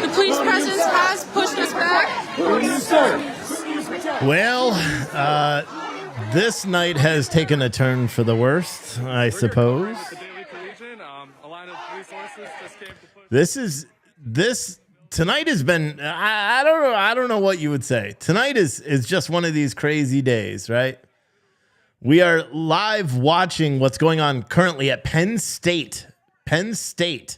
The police presence has pushed us back. Well, this night has taken a turn for the worst, I suppose. Tonight has been, I don't know what you would say. Tonight is just one of these crazy days, right? We are live watching what's going on currently at Penn State. Penn State.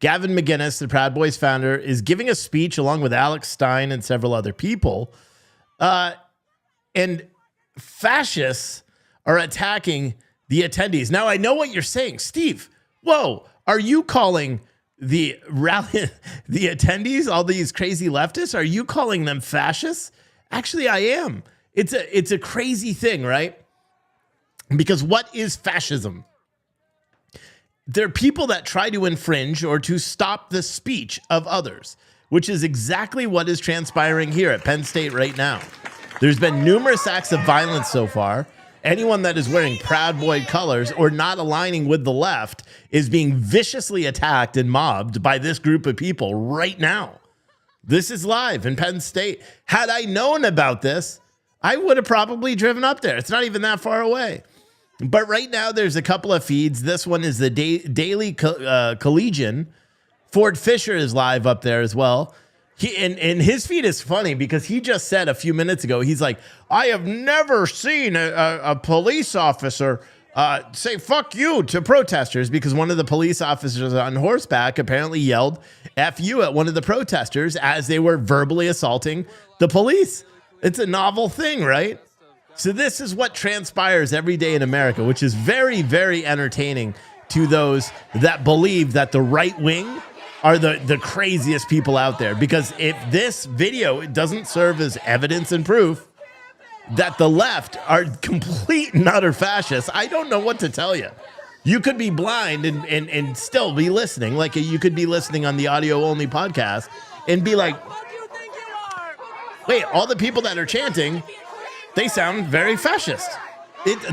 Gavin McGinnis, the Proud Boys founder, is giving a speech along with Alex Stein and several other people. And fascists are attacking the attendees. Now, I know what you're saying. Steve, whoa, are you calling the rally, the attendees, all these crazy leftists, are you calling them fascists? Actually, I am. It's a crazy thing, right? Because what is fascism? They're people that try to infringe or to stop the speech of others, which is exactly what is transpiring here at Penn State right now. There's been numerous acts of violence so far. Anyone that is wearing Proud Boy colors or not aligning with the left is being viciously attacked and mobbed by this group of people right now. This is live in Penn State. Had I known about this, I would have probably driven up there. It's not even that far away. But right now, there's a couple of feeds. This one is the Daily Collegian. Ford Fisher is live up there as well. And his feed is funny because he just said a few minutes ago, he's like, I have never seen a police officer say fuck you to protesters, because one of the police officers on horseback apparently yelled F you at one of the protesters as they were verbally assaulting the police. It's a novel thing, right? So this is what transpires every day in America, which is very, very entertaining to those that believe that the right wing are the craziest people out there. Because if this video doesn't serve as evidence and proof that the left are complete and utter fascists, I don't know what to tell you. You could be blind and still be listening. Like you could be listening on the audio-only podcast and be like, wait, all the people that are chanting, they sound very fascist.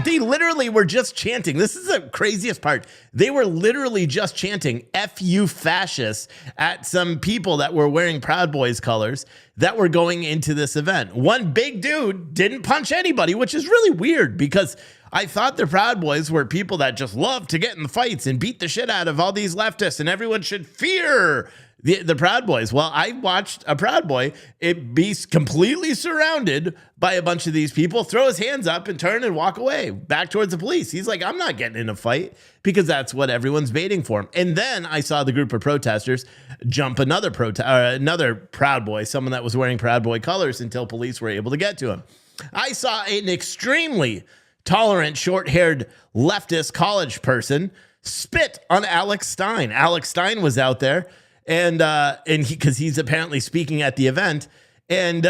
They literally were just chanting. This is the craziest part. They were literally just chanting F you fascists at some people that were wearing Proud Boys colors that were going into this event. One big dude didn't punch anybody, which is really weird because I thought the Proud Boys were people that just love to get in the fights and beat the shit out of all these leftists, and everyone should fear the Proud Boys. Well, I watched a Proud Boy be completely surrounded by a bunch of these people, throw his hands up and turn and walk away back towards the police. He's like, I'm not getting in a fight, because that's what everyone's baiting for him. And then I saw the group of protesters jump another Proud Boy, someone that was wearing Proud Boy colors, until police were able to get to him. I saw an extremely tolerant, short-haired leftist college person spit on Alex Stein. Alex Stein was out there. And because he's apparently speaking at the event, and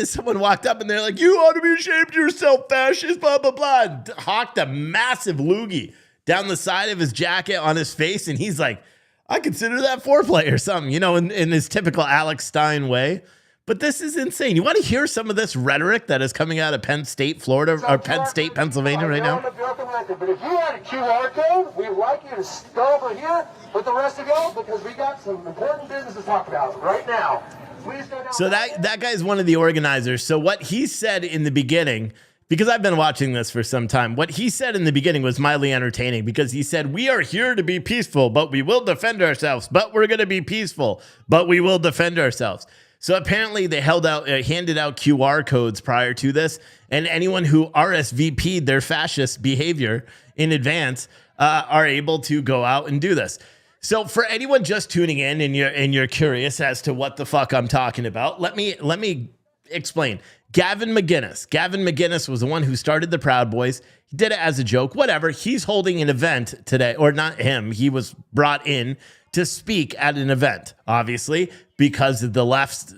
someone walked up and they're like, you ought to be ashamed of yourself, fascist, blah, blah, blah. And hawked a massive loogie down the side of his jacket on his face. And he's like, I consider that foreplay or something, you know, in his typical Alex Stein way. But this is insane. You want to hear some of this rhetoric that is coming out of Penn State, Florida, or Penn State, Pennsylvania right now? But if you had a QR code, we'd like you to go over here with the rest of you, because we got some important business to talk about right now. Please go down. So that guy's one of the organizers. So what he said in the beginning, because I've been watching this for some time, what he said in the beginning was mildly entertaining, because he said, we are here to be peaceful, but we will defend ourselves. But we're going to be peaceful, but we will defend ourselves. So apparently they handed out QR codes prior to this, and anyone who RSVP'd their fascist behavior in advance are able to go out and do this. So for anyone just tuning in and you're curious as to what the fuck I'm talking about, let me explain. Gavin McGinnis was the one who started the Proud Boys. He did it as a joke, whatever. He's holding an event today, or not him. He was brought in to speak at an event, obviously, because of the left's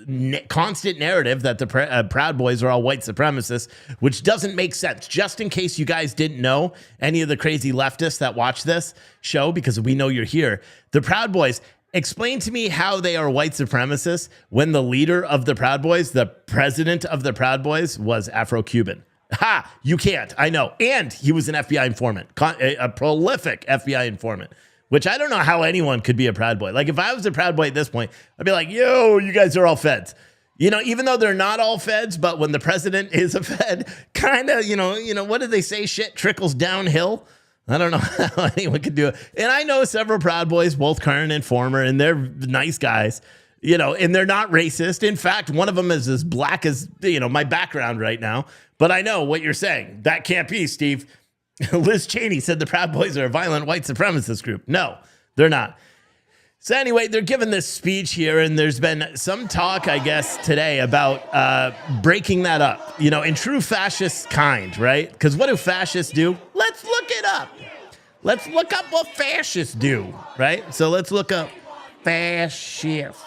constant narrative that the Proud Boys are all white supremacists, which doesn't make sense. Just in case you guys didn't know, any of the crazy leftists that watch this show, because we know you're here, the Proud Boys, explain to me how they are white supremacists when the leader of the Proud Boys, the president of the Proud Boys, was Afro-Cuban. Ha! You can't. I know. And he was an FBI informant, a prolific FBI informant. which I don't know how anyone could be a Proud Boy. Like if I was a Proud Boy at this point, I'd be like, yo, you guys are all feds. You know, even though they're not all feds, but when the president is a fed, kind of, you know, what did they say? Shit trickles downhill. I don't know how anyone could do it. And I know several Proud Boys, both current and former, and they're nice guys, you know, and they're not racist. In fact, one of them is as black as, you know, my background right now. But I know what you're saying. That can't be, Steve. Liz Cheney said the Proud Boys are a violent white supremacist group. No, they're not. So anyway, they're giving this speech here, and there's been some talk, I guess, today about breaking that up, you know, in true fascist kind, right? Because what do fascists do? Let's look it up. Let's look up what fascists do, right? So let's look up fascist.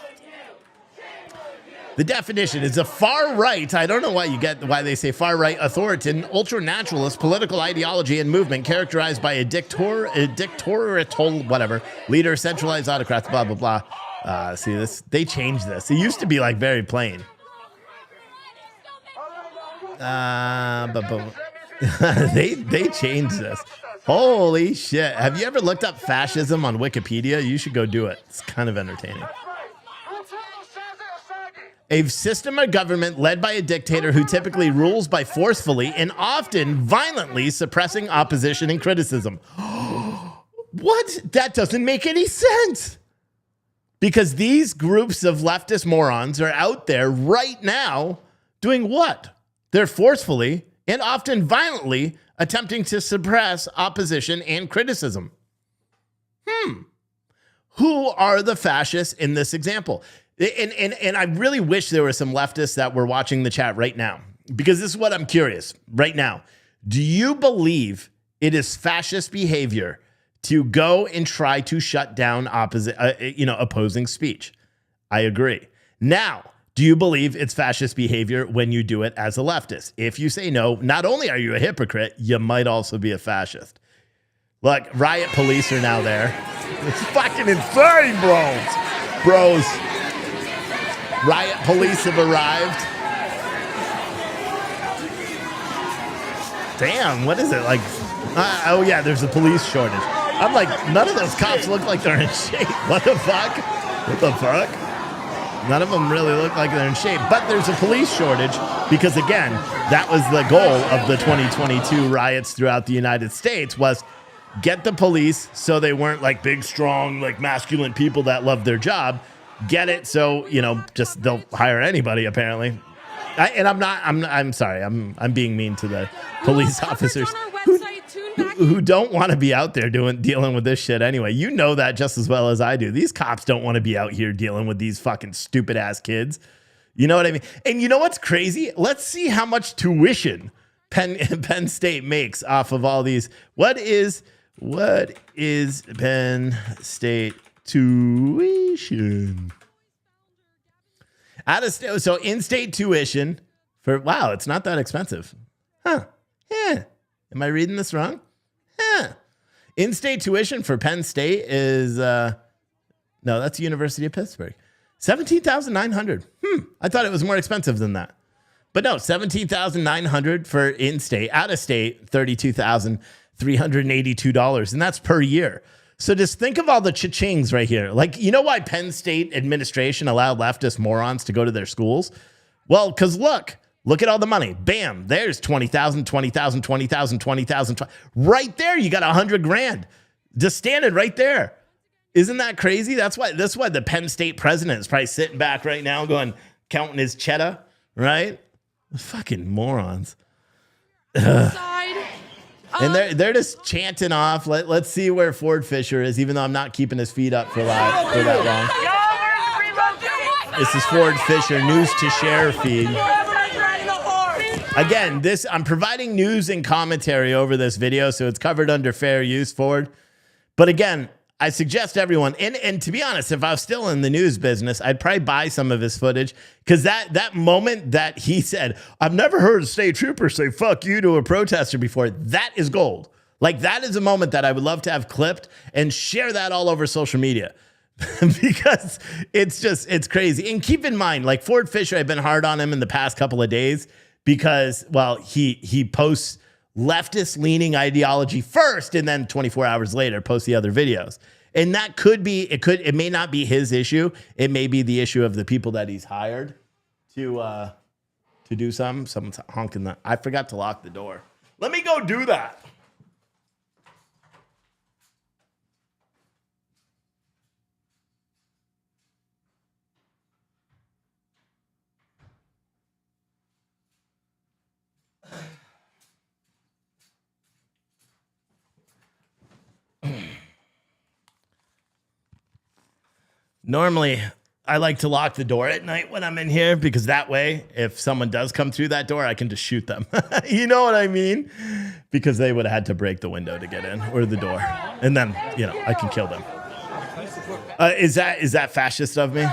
The definition is a far right. I don't know why they say far right authoritarian, ultra-naturalist political ideology and movement characterized by a dictatorial, whatever, leader, centralized autocrats, blah, blah, blah. See this? They changed this. It used to be like very plain. They changed this. Holy shit. Have you ever looked up fascism on Wikipedia? You should go do it. It's kind of entertaining. A system of government led by a dictator who typically rules by forcefully and often violently suppressing opposition and criticism. What? That doesn't make any sense. Because these groups of leftist morons are out there right now doing what? They're forcefully and often violently attempting to suppress opposition and criticism. Who are the fascists in this example? And I really wish there were some leftists that were watching the chat right now, because this is what I'm curious right now. Do you believe it is fascist behavior to go and try to shut down opposing speech? I agree. Now, do you believe it's fascist behavior when you do it as a leftist? If you say no, not only are you a hypocrite, you might also be a fascist. Look, riot police are now there. It's fucking insane, bros. Riot police have arrived. Damn, what is it? Like, oh yeah, there's a police shortage. I'm like, none of those cops look like they're in shape. What the fuck? None of them really look like they're in shape. But there's a police shortage because, again, that was the goal of the 2022 riots throughout the United States, was get the police so they weren't like big, strong, like masculine people that love their job. Get it? So, you know, just they'll hire anybody, apparently. I'm sorry. I'm being mean to the police officers who don't want to be out there dealing with this shit anyway. You know that just as well as I do. These cops don't want to be out here dealing with these fucking stupid ass kids. You know what I mean? And you know what's crazy? Let's see how much tuition Penn State makes off of all these. What is Penn State tuition? So in-state tuition for, wow, it's not that expensive. Huh. Yeah. Am I reading this wrong? Huh. In-state tuition for Penn State is, no, that's the University of Pittsburgh. $17,900. I thought it was more expensive than that. But no, $17,900 for in-state. Out-of-state, $32,382. And that's per year. So just think of all the cha-chings right here. Like, you know why Penn State administration allowed leftist morons to go to their schools? Well, because look at all the money. Bam, there's 20,000, 20,000, 20,000, 20,000. Right there, you got $100,000 just standing right there. Isn't that crazy? That's why the Penn State president is probably sitting back right now going, counting his cheddar, right? Fucking morons. And they're just chanting off. Let's see where Ford Fisher is, even though I'm not keeping his feet up for that long. This is Ford Fisher, news to share feed. Again, I'm providing news and commentary over this video, so it's covered under fair use, Ford. But again, I suggest everyone, and to be honest, if I was still in the news business, I'd probably buy some of his footage, because that moment that he said, I've never heard a state trooper say fuck you to a protester before, that is gold. Like, that is a moment that I would love to have clipped and share that all over social media. Because it's crazy. And keep in mind, like, Ford Fisher, I've been hard on him in the past couple of days because, well, he posts leftist leaning ideology first, and then 24 hours later posts the other videos. And that could be, it may not be his issue. It may be the issue of the people that he's hired to do something. Someone's honking that. I forgot to lock the door. Let me go do that. Normally, I like to lock the door at night when I'm in here because that way, if someone does come through that door, I can just shoot them. You know what I mean? Because they would have had to break the window to get in or the door. And then, you know, I can kill them. Is that fascist of me?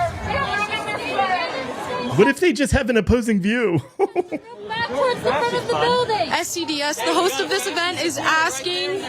What if they just have an opposing view? Back towards the front of the building. SCDS, the host of this event, is asking.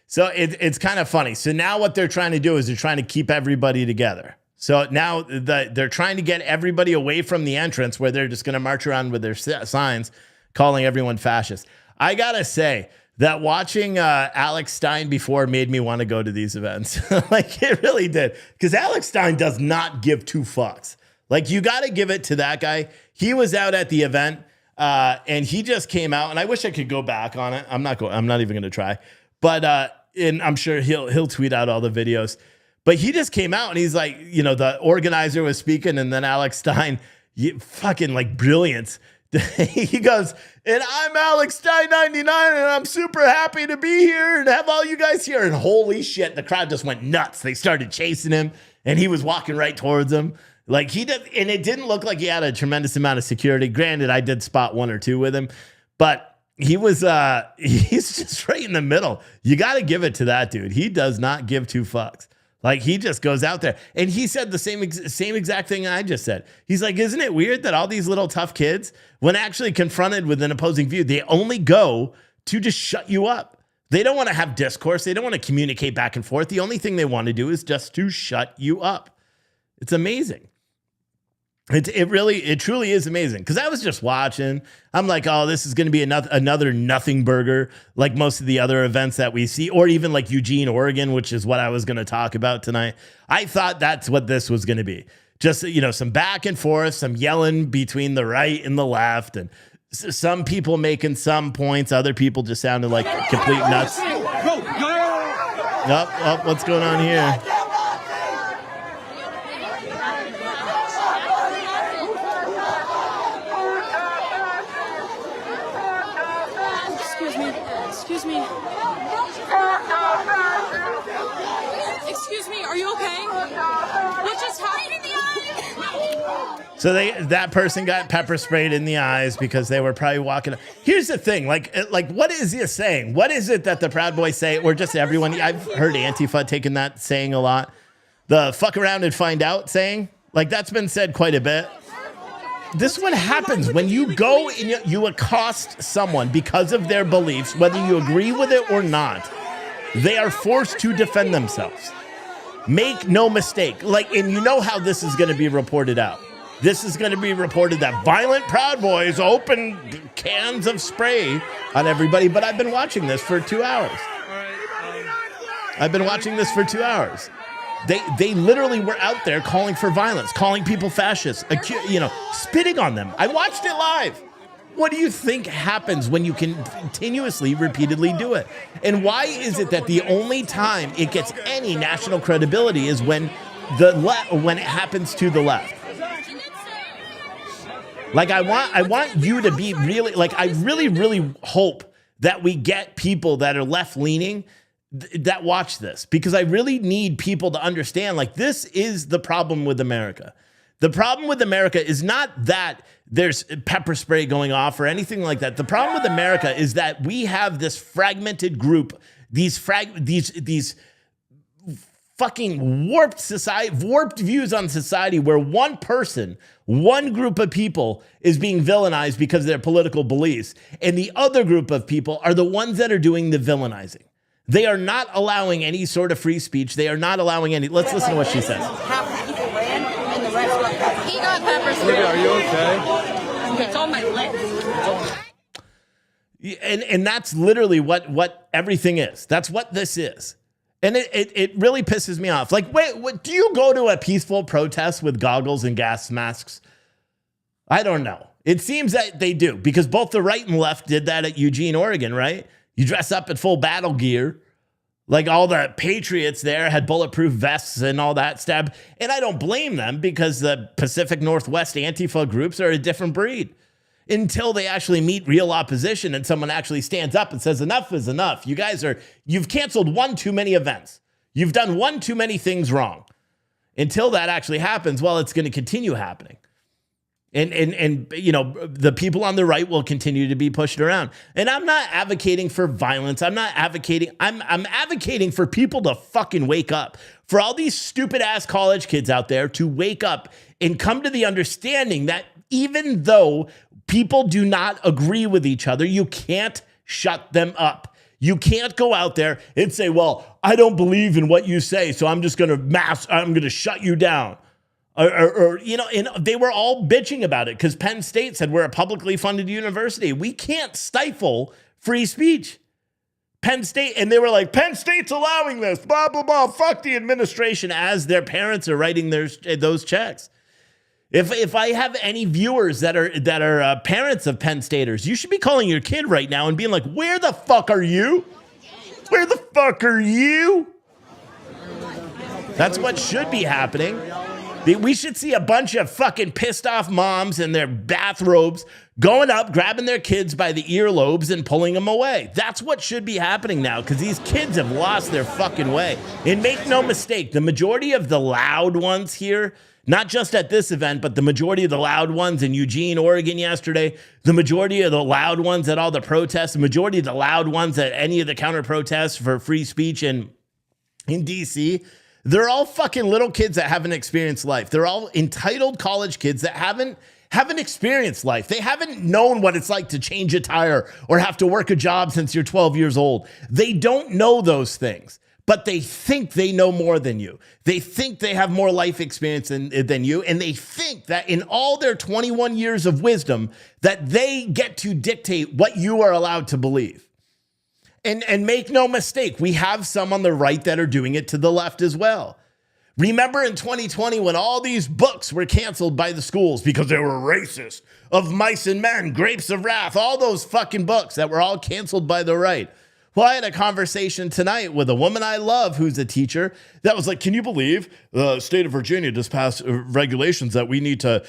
So it's kind of funny. So now what they're trying to do is they're trying to keep everybody together. So now they're trying to get everybody away from the entrance where they're just going to march around with their signs calling everyone fascist. I got to say that watching Alex Stein before made me want to go to these events. Like it really did. Because Alex Stein does not give two fucks. Like you got to give it to that guy. He was out at the event and he just came out, and I wish I could go back on it. I'm not even going to try. But and I'm sure he'll tweet out all the videos. But he just came out and he's like, you know, the organizer was speaking, and then Alex Stein, fucking like brilliance. He goes, and I'm Alex Stein 99, and I'm super happy to be here and have all you guys here. And holy shit, the crowd just went nuts. They started chasing him, and he was walking right towards them. Like he did, and it didn't look like he had a tremendous amount of security. Granted, I did spot one or two with him, but he was he's just right in the middle. You got to give it to that dude. He does not give two fucks. Like he just goes out there, and he said the same exact thing I just said. He's like, isn't it weird that all these little tough kids, when actually confronted with an opposing view, they only go to just shut you up. They don't want to have discourse. They don't want to communicate back and forth. The only thing they want to do is just to shut you up. It's amazing. It truly is amazing. Because I was just watching. I'm like, oh, this is going to be another nothing burger, like most of the other events that we see, or even like Eugene, Oregon, which is what I was going to talk about tonight. I thought that's what this was going to be. Just, you know, some back and forth, some yelling between the right and the left, and some people making some points. Other people just sounded like complete nuts. Oh, what's going on here? Excuse me, are you okay? What just happened? So that person got pepper sprayed in the eyes because they were probably walking. Here's the thing, like what is he saying? What is it that the Proud Boys say, or just everyone? I've heard Antifa taking that saying a lot. The fuck around and find out saying, like that's been said quite a bit. This is what happens when you go and you accost someone because of their beliefs, whether you agree with it or not. They are forced to defend themselves. Make no mistake. And you know how this is going to be reported out. This is going to be reported that violent Proud Boys open cans of spray on everybody. But I've been watching this for 2 hours. I've been watching this for 2 hours. They literally were out there calling for violence, calling people fascists, spitting on them. I watched it live. What do you think happens when you continuously, repeatedly do it? And why is it that the only time it gets any national credibility is when when it happens to the left? Like I want you to be really, like I really, really hope that we get people that are left-leaning that watch this, because I really need people to understand, like, this is the problem with America. The problem with America is not that there's pepper spray going off or anything like that. The problem with America is that we have this fragmented group, these fucking warped views on society, where one person, one group of people is being villainized because of their political beliefs, and the other group of people are the ones that are doing the villainizing. They are not allowing any sort of free speech. They are not allowing any. Let's listen to what she says. Half the people ran, and the rest got. He got pepper spray. Are you okay? It's on my lips. And that's literally what everything is. That's what this is. And it really pisses me off. Like, wait, do you go to a peaceful protest with goggles and gas masks? I don't know. It seems that they do, because both the right and left did that at Eugene, Oregon, right? You dress up in full battle gear. Like all the Patriots there had bulletproof vests and all that stuff. And I don't blame them, because the Pacific Northwest Antifa groups are a different breed. Until they actually meet real opposition and someone actually stands up and says, enough is enough. You've canceled one too many events. You've done one too many things wrong. Until that actually happens, well, it's going to continue happening. And you know, the people on the right will continue to be pushed around. And I'm not advocating for violence. I'm advocating for people to fucking wake up. For all these stupid ass college kids out there to wake up and come to the understanding that even though people do not agree with each other, you can't shut them up. You can't go out there and say, well, I don't believe in what you say, so I'm just going to shut you down. Or you know, and they were all bitching about it because Penn State said we're a publicly funded university. We can't stifle free speech. Penn State, and they were like, Penn State's allowing this, blah, blah, blah, fuck the administration, as their parents are writing those checks. If I have any viewers that are parents of Penn Staters, you should be calling your kid right now and being like, where the fuck are you? Where the fuck are you? That's what should be happening. We should see a bunch of fucking pissed off moms in their bathrobes going up, grabbing their kids by the earlobes and pulling them away. That's what should be happening now, because these kids have lost their fucking way. And make no mistake, the majority of the loud ones here, not just at this event, but the majority of the loud ones in Eugene, Oregon yesterday, the majority of the loud ones at all the protests, the majority of the loud ones at any of the counter protests for free speech in DC, they're all fucking little kids that haven't experienced life. They're all entitled college kids that haven't experienced life. They haven't known what it's like to change a tire or have to work a job since you're 12 years old. They don't know those things, but they think they know more than you. They think they have more life experience than you, and they think that in all their 21 years of wisdom that they get to dictate what you are allowed to believe. And make no mistake, we have some on the right that are doing it to the left as well. Remember in 2020 when all these books were canceled by the schools because they were racist, Of Mice and Men, Grapes of Wrath, all those fucking books that were all canceled by the right. Well, I had a conversation tonight with a woman I love who's a teacher that was like, can you believe the state of Virginia just passed regulations that we need to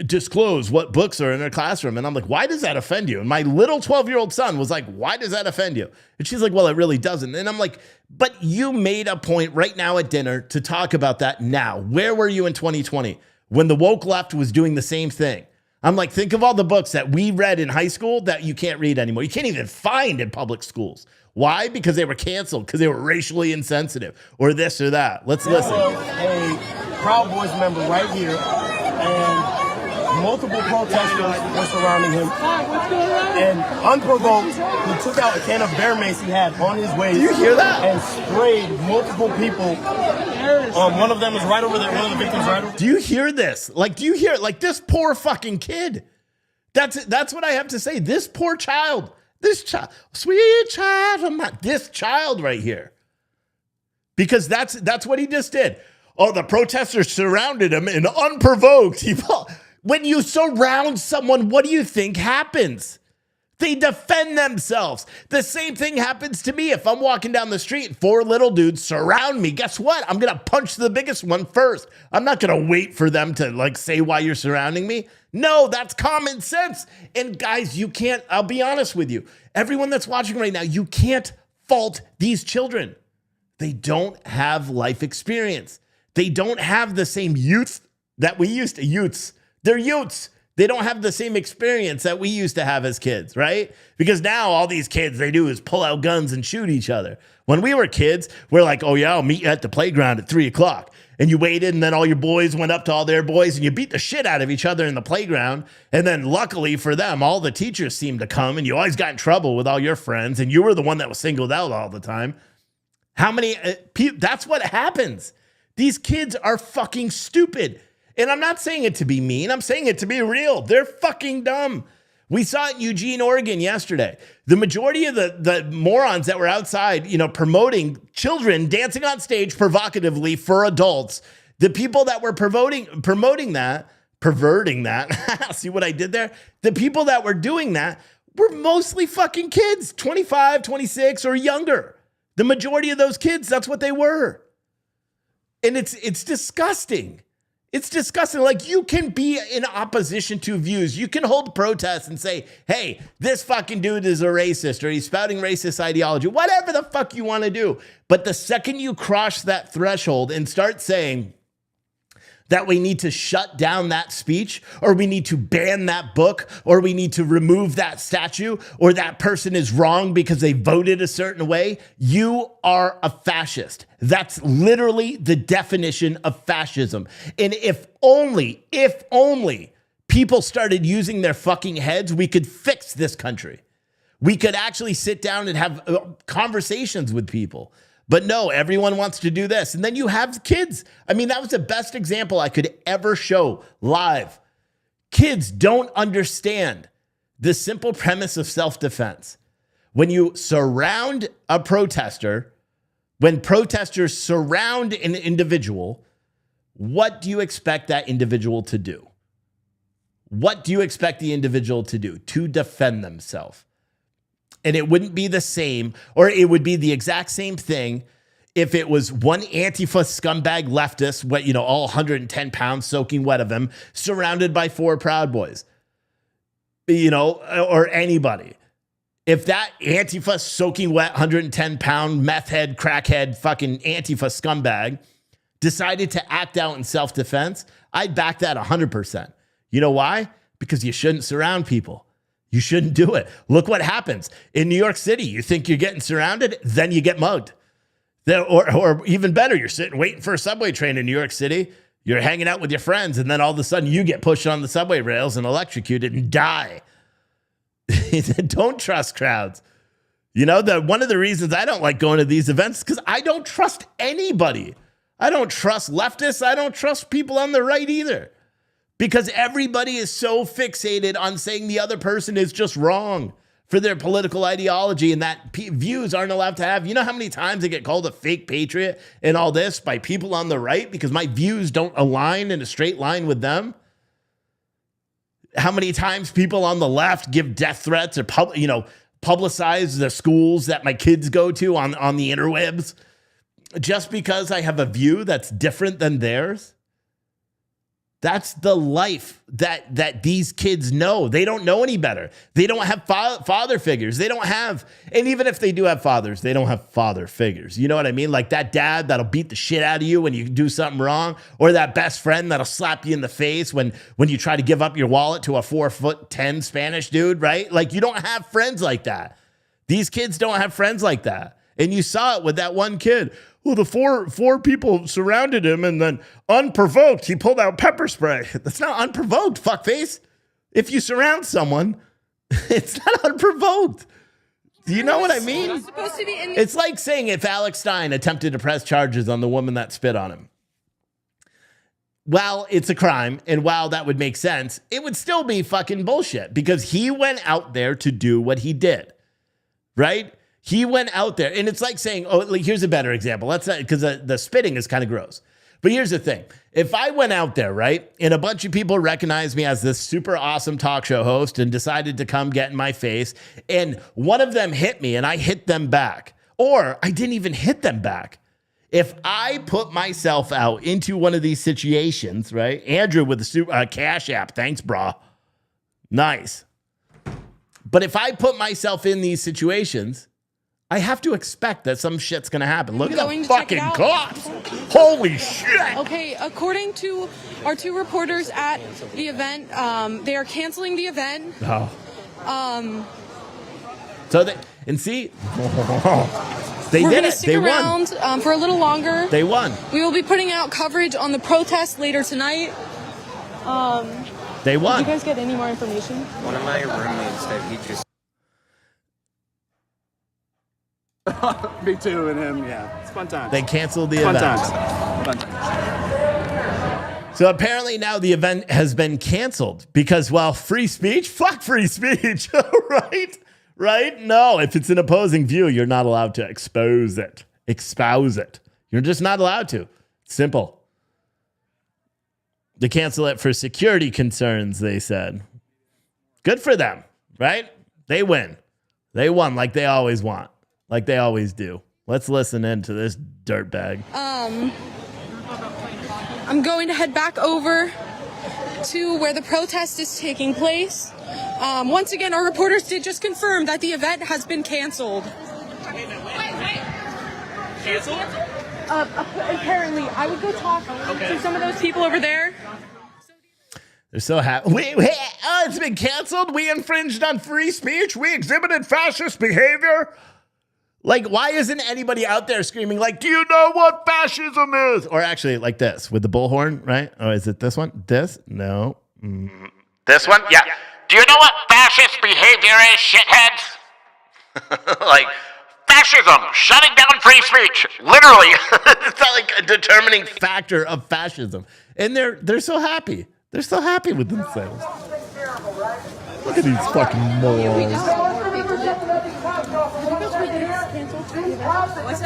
disclose what books are in our classroom? And I'm like, why does that offend you? And my little 12-year-old son was like, why does that offend you? And she's like, well, it really doesn't. And I'm like, but you made a point right now at dinner to talk about that now. Where were you in 2020 when the woke left was doing the same thing? I'm like, think of all the books that we read in high school that you can't read anymore. You can't even find in public schools. Why? Because they were canceled, because they were racially insensitive, or this or that. Let's listen. A Proud Boys member right here, and multiple protesters were surrounding him. And unprovoked, he took out a can of bear mace he had on his waist. Do you hear that? And sprayed multiple people. One of them is right over there. One of the victims right over there. Do you hear this? Like, do you hear it? Like, this poor fucking kid. That's what I have to say. This poor child. This child. Sweet child of mine. This child right here. Because that's what he just did. Oh, the protesters surrounded him and unprovoked. When you surround someone, what do you think happens? They defend themselves. The same thing happens to me. If I'm walking down the street, 4 little dudes surround me, guess what? I'm going to punch the biggest one first. I'm not going to wait for them to like say why you're surrounding me. No, that's common sense. And guys, you can't, I'll be honest with you. Everyone that's watching right now, you can't fault these children. They don't have life experience. They don't have the same youth that we used to. Youths. They're youths. They don't have the same experience that we used to have as kids, right? Because now all these kids, they do is pull out guns and shoot each other. When we were kids, we're like, oh yeah, I'll meet you at the playground at 3:00. And you waited, and then all your boys went up to all their boys, and you beat the shit out of each other in the playground. And then luckily for them, all the teachers seemed to come, and you always got in trouble with all your friends, and you were the one that was singled out all the time. How many people? That's what happens. These kids are fucking stupid. And I'm not saying it to be mean. I'm saying it to be real. They're fucking dumb. We saw it in Eugene, Oregon yesterday. The majority of the morons that were outside, promoting children dancing on stage provocatively for adults, the people that were perverting that, see what I did there? The people that were doing that were mostly fucking kids, 25, 26 or younger. The majority of those kids, that's what they were. And it's disgusting. It's disgusting. Like, you can be in opposition to views. You can hold protests and say, hey, this fucking dude is a racist, or he's spouting racist ideology, whatever the fuck you want to do. But the second you cross that threshold and start saying that we need to shut down that speech, or we need to ban that book, or we need to remove that statue, or that person is wrong because they voted a certain way, you are a fascist. That's literally the definition of fascism. And if only people started using their fucking heads, we could fix this country. We could actually sit down and have conversations with people. But no, everyone wants to do this. And then you have kids. I mean, that was the best example I could ever show live. Kids don't understand the simple premise of self-defense. When you surround a protester, when protesters surround an individual, what do you expect that individual to do? What do you expect the individual to do? To defend themselves. And it wouldn't be the same, or it would be the exact same thing if it was one Antifa scumbag leftist, all 110 pounds soaking wet of him, surrounded by 4 Proud Boys, or anybody. If that Antifa soaking wet, 110 pound meth head, crackhead, fucking Antifa scumbag decided to act out in self-defense, I'd back that 100%. You know why? Because you shouldn't surround people. You shouldn't do it. Look what happens in New York City. You think you're getting surrounded, then you get mugged. Or even better, you're sitting waiting for a subway train in New York City. You're hanging out with your friends, and then all of a sudden you get pushed on the subway rails and electrocuted and die. Don't trust crowds. One of the reasons I don't like going to these events is because I don't trust anybody. I don't trust leftists. I don't trust people on the right either. Because everybody is so fixated on saying the other person is just wrong for their political ideology, and that views aren't allowed to have. You know how many times I get called a fake patriot and all this by people on the right because my views don't align in a straight line with them? How many times people on the left give death threats or publicize the schools that my kids go to on the interwebs just because I have a view that's different than theirs? That's the life that these kids know. They don't know any better. They don't have father figures. They don't have, and even if they do have fathers, they don't have father figures. You know what I mean? Like that dad that'll beat the shit out of you when you do something wrong, or that best friend that'll slap you in the face when you try to give up your wallet to a 4'10" Spanish dude, right? Like, you don't have friends like that. These kids don't have friends like that. And you saw it with that one kid. Well, the four people surrounded him, and then unprovoked, he pulled out pepper spray. That's not unprovoked, fuckface. If you surround someone, it's not unprovoked. Do you know what I mean? It's like saying if Alex Stein attempted to press charges on the woman that spit on him. While it's a crime, and while that would make sense, it would still be fucking bullshit because he went out there to do what he did, right? He went out there, and it's like saying, here's a better example. Let's not, because the spitting is kind of gross. But here's the thing. If I went out there, right, and a bunch of people recognized me as this super awesome talk show host and decided to come get in my face, and one of them hit me and I hit them back, or I didn't even hit them back. If I put myself out into one of these situations, right, Andrew with the Cash App, thanks, brah. Nice. But if I put myself in these situations, I have to expect that some shit's going to happen. Look at the fucking cops. Holy shit. Okay, according to our 2 reporters at the event, they are canceling the event. Oh. So they, and see, they We're did gonna it. Stick they around, won. For a little longer. They won. We will be putting out coverage on the protest later tonight. They won. Did you guys get any more information? One of my roommates said he just... Me too, and him, yeah. It's fun times. They canceled the Fun event. times. Fun times. So apparently now the event has been canceled because, well, free speech? Fuck free speech, right? Right? No, if it's an opposing view, you're not allowed to expose it. Espouse it. You're just not allowed to. Simple. They cancel it for security concerns, they said. Good for them, right? They win. They won like they always want, like they always do. Let's listen into this dirtbag. I'm going to head back over to where the protest is taking place. Once again, our reporters did just confirm that the event has been canceled. Canceled? Apparently, I would go talk to some of those people over there. They're so happy. It's been canceled. We infringed on free speech. We exhibited fascist behavior. Like, why isn't anybody out there screaming, like, do you know what fascism is? Or actually, like this, with the bullhorn, right? Or is it this one? This? No. This one? Yeah. Do you know what fascist behavior is, shitheads? Like, fascism, shutting down free speech. Literally. It's not like a determining factor of fascism. And they're so happy. They're so happy with themselves. Look at these fucking morons.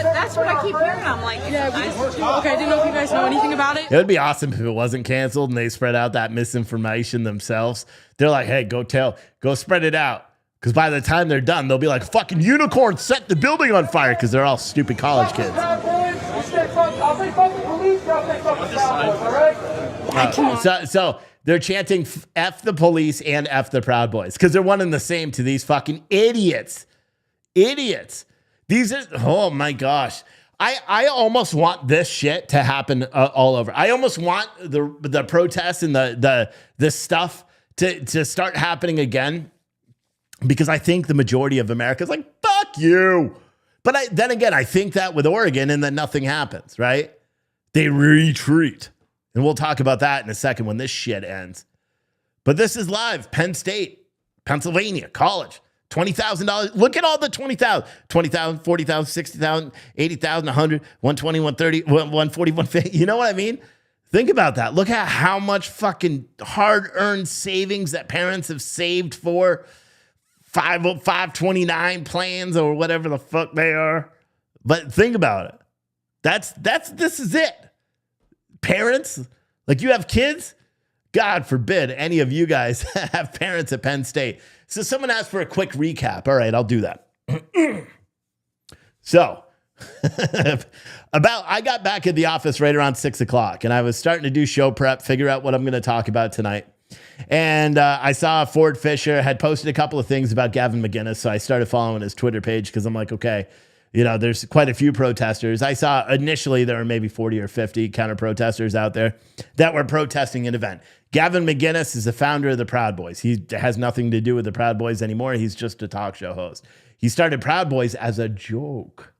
That's what I keep hearing. I'm like, Okay, I didn't know if you guys know anything about it. It would be awesome if it wasn't canceled and they spread out that misinformation themselves. They're like, hey, go spread it out. Because by the time they're done, they'll be like, fucking unicorn set the building on fire because they're all stupid college kids. So they're chanting F the police and F the Proud Boys because they're one and the same to these fucking idiots. Idiots. These are, oh my gosh. I almost want this shit to happen all over. I almost want the protests and the stuff to start happening again because I think the majority of America is like, fuck you. But then again, I think that with Oregon and then nothing happens, right? They retreat. And we'll talk about that in a second when this shit ends. But this is live. Penn State, Pennsylvania, college. $20,000. Look at all the 20,000, 20,000, 40,000, 60,000, 80,000, 100, 120, 130, 140, 150. You know what I mean? Think about that. Look at how much fucking hard-earned savings that parents have saved for 529 plans or whatever the fuck they are. But think about it. This is it. Parents, like you have kids, God forbid any of you guys have parents at Penn State. So someone asked for a quick recap. All right, I'll do that. So I got back at the office right around 6 o'clock and I was starting to do show prep, figure out what I'm going to talk about tonight. And I saw Ford Fisher had posted a couple of things about Gavin McGinnis. So I started following his Twitter page because I'm like, okay, you know, there's quite a few protesters. I saw initially there were maybe 40 or 50 counter protesters out there that were protesting an event. Gavin McGinnis is the founder of the Proud Boys. He has nothing to do with the Proud Boys anymore. He's just a talk show host. He started Proud Boys as a joke.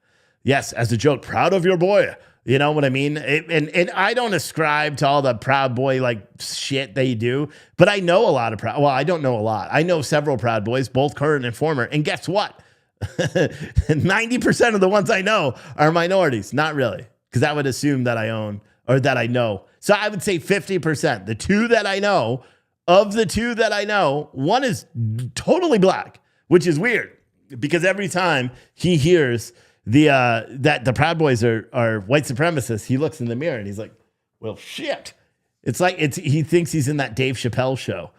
Yes, as a joke. Proud of your boy. You know what I mean? And I don't ascribe to all the Proud Boy like shit they do, but I know a lot of Proud. Well, I don't know a lot. I know several Proud Boys, both current and former. And guess what? 90% of the ones I know are minorities. Not really, because that would assume that I own or that I know. So I would say 50%. The two that I know, of the two that I know, one is totally black, which is weird because every time he hears that the Proud Boys are white supremacists, he looks in the mirror and he's like, well, shit. It's like he thinks he's in that Dave Chappelle show.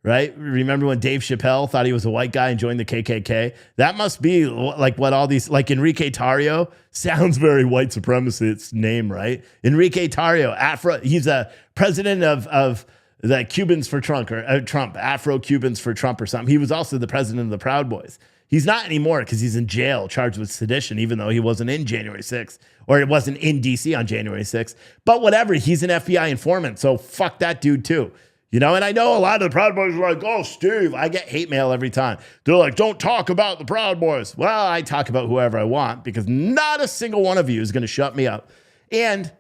Right? Remember when Dave Chappelle thought he was a white guy and joined the KKK? That must be like what all these, like Enrique Tarrio sounds very white supremacist name, right? Enrique Tarrio, he's a president of the Cubans for Trump or Trump, Afro-Cubans for Trump or something. He was also the president of the Proud Boys. He's not anymore because he's in jail charged with sedition, even though he wasn't in January 6th or it wasn't in DC on January 6th. But whatever, he's an FBI informant. So fuck that dude too. You know, and I know a lot of the Proud Boys are like, oh, Steve, I get hate mail every time. They're like, don't talk about the Proud Boys. Well, I talk about whoever I want because not a single one of you is going to shut me up. And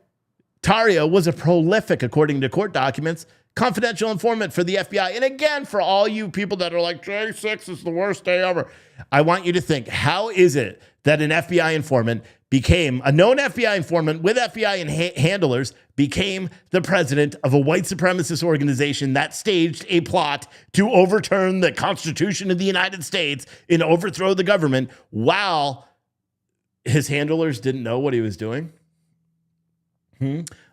Tarrio was a prolific, according to court documents, confidential informant for the FBI. And again, for all you people that are like, J6 is the worst day ever, I want you to think, how is it that an FBI informant became a known FBI informant with FBI and handlers, became the president of a white supremacist organization that staged a plot to overturn the Constitution of the United States and overthrow the government while his handlers didn't know what he was doing?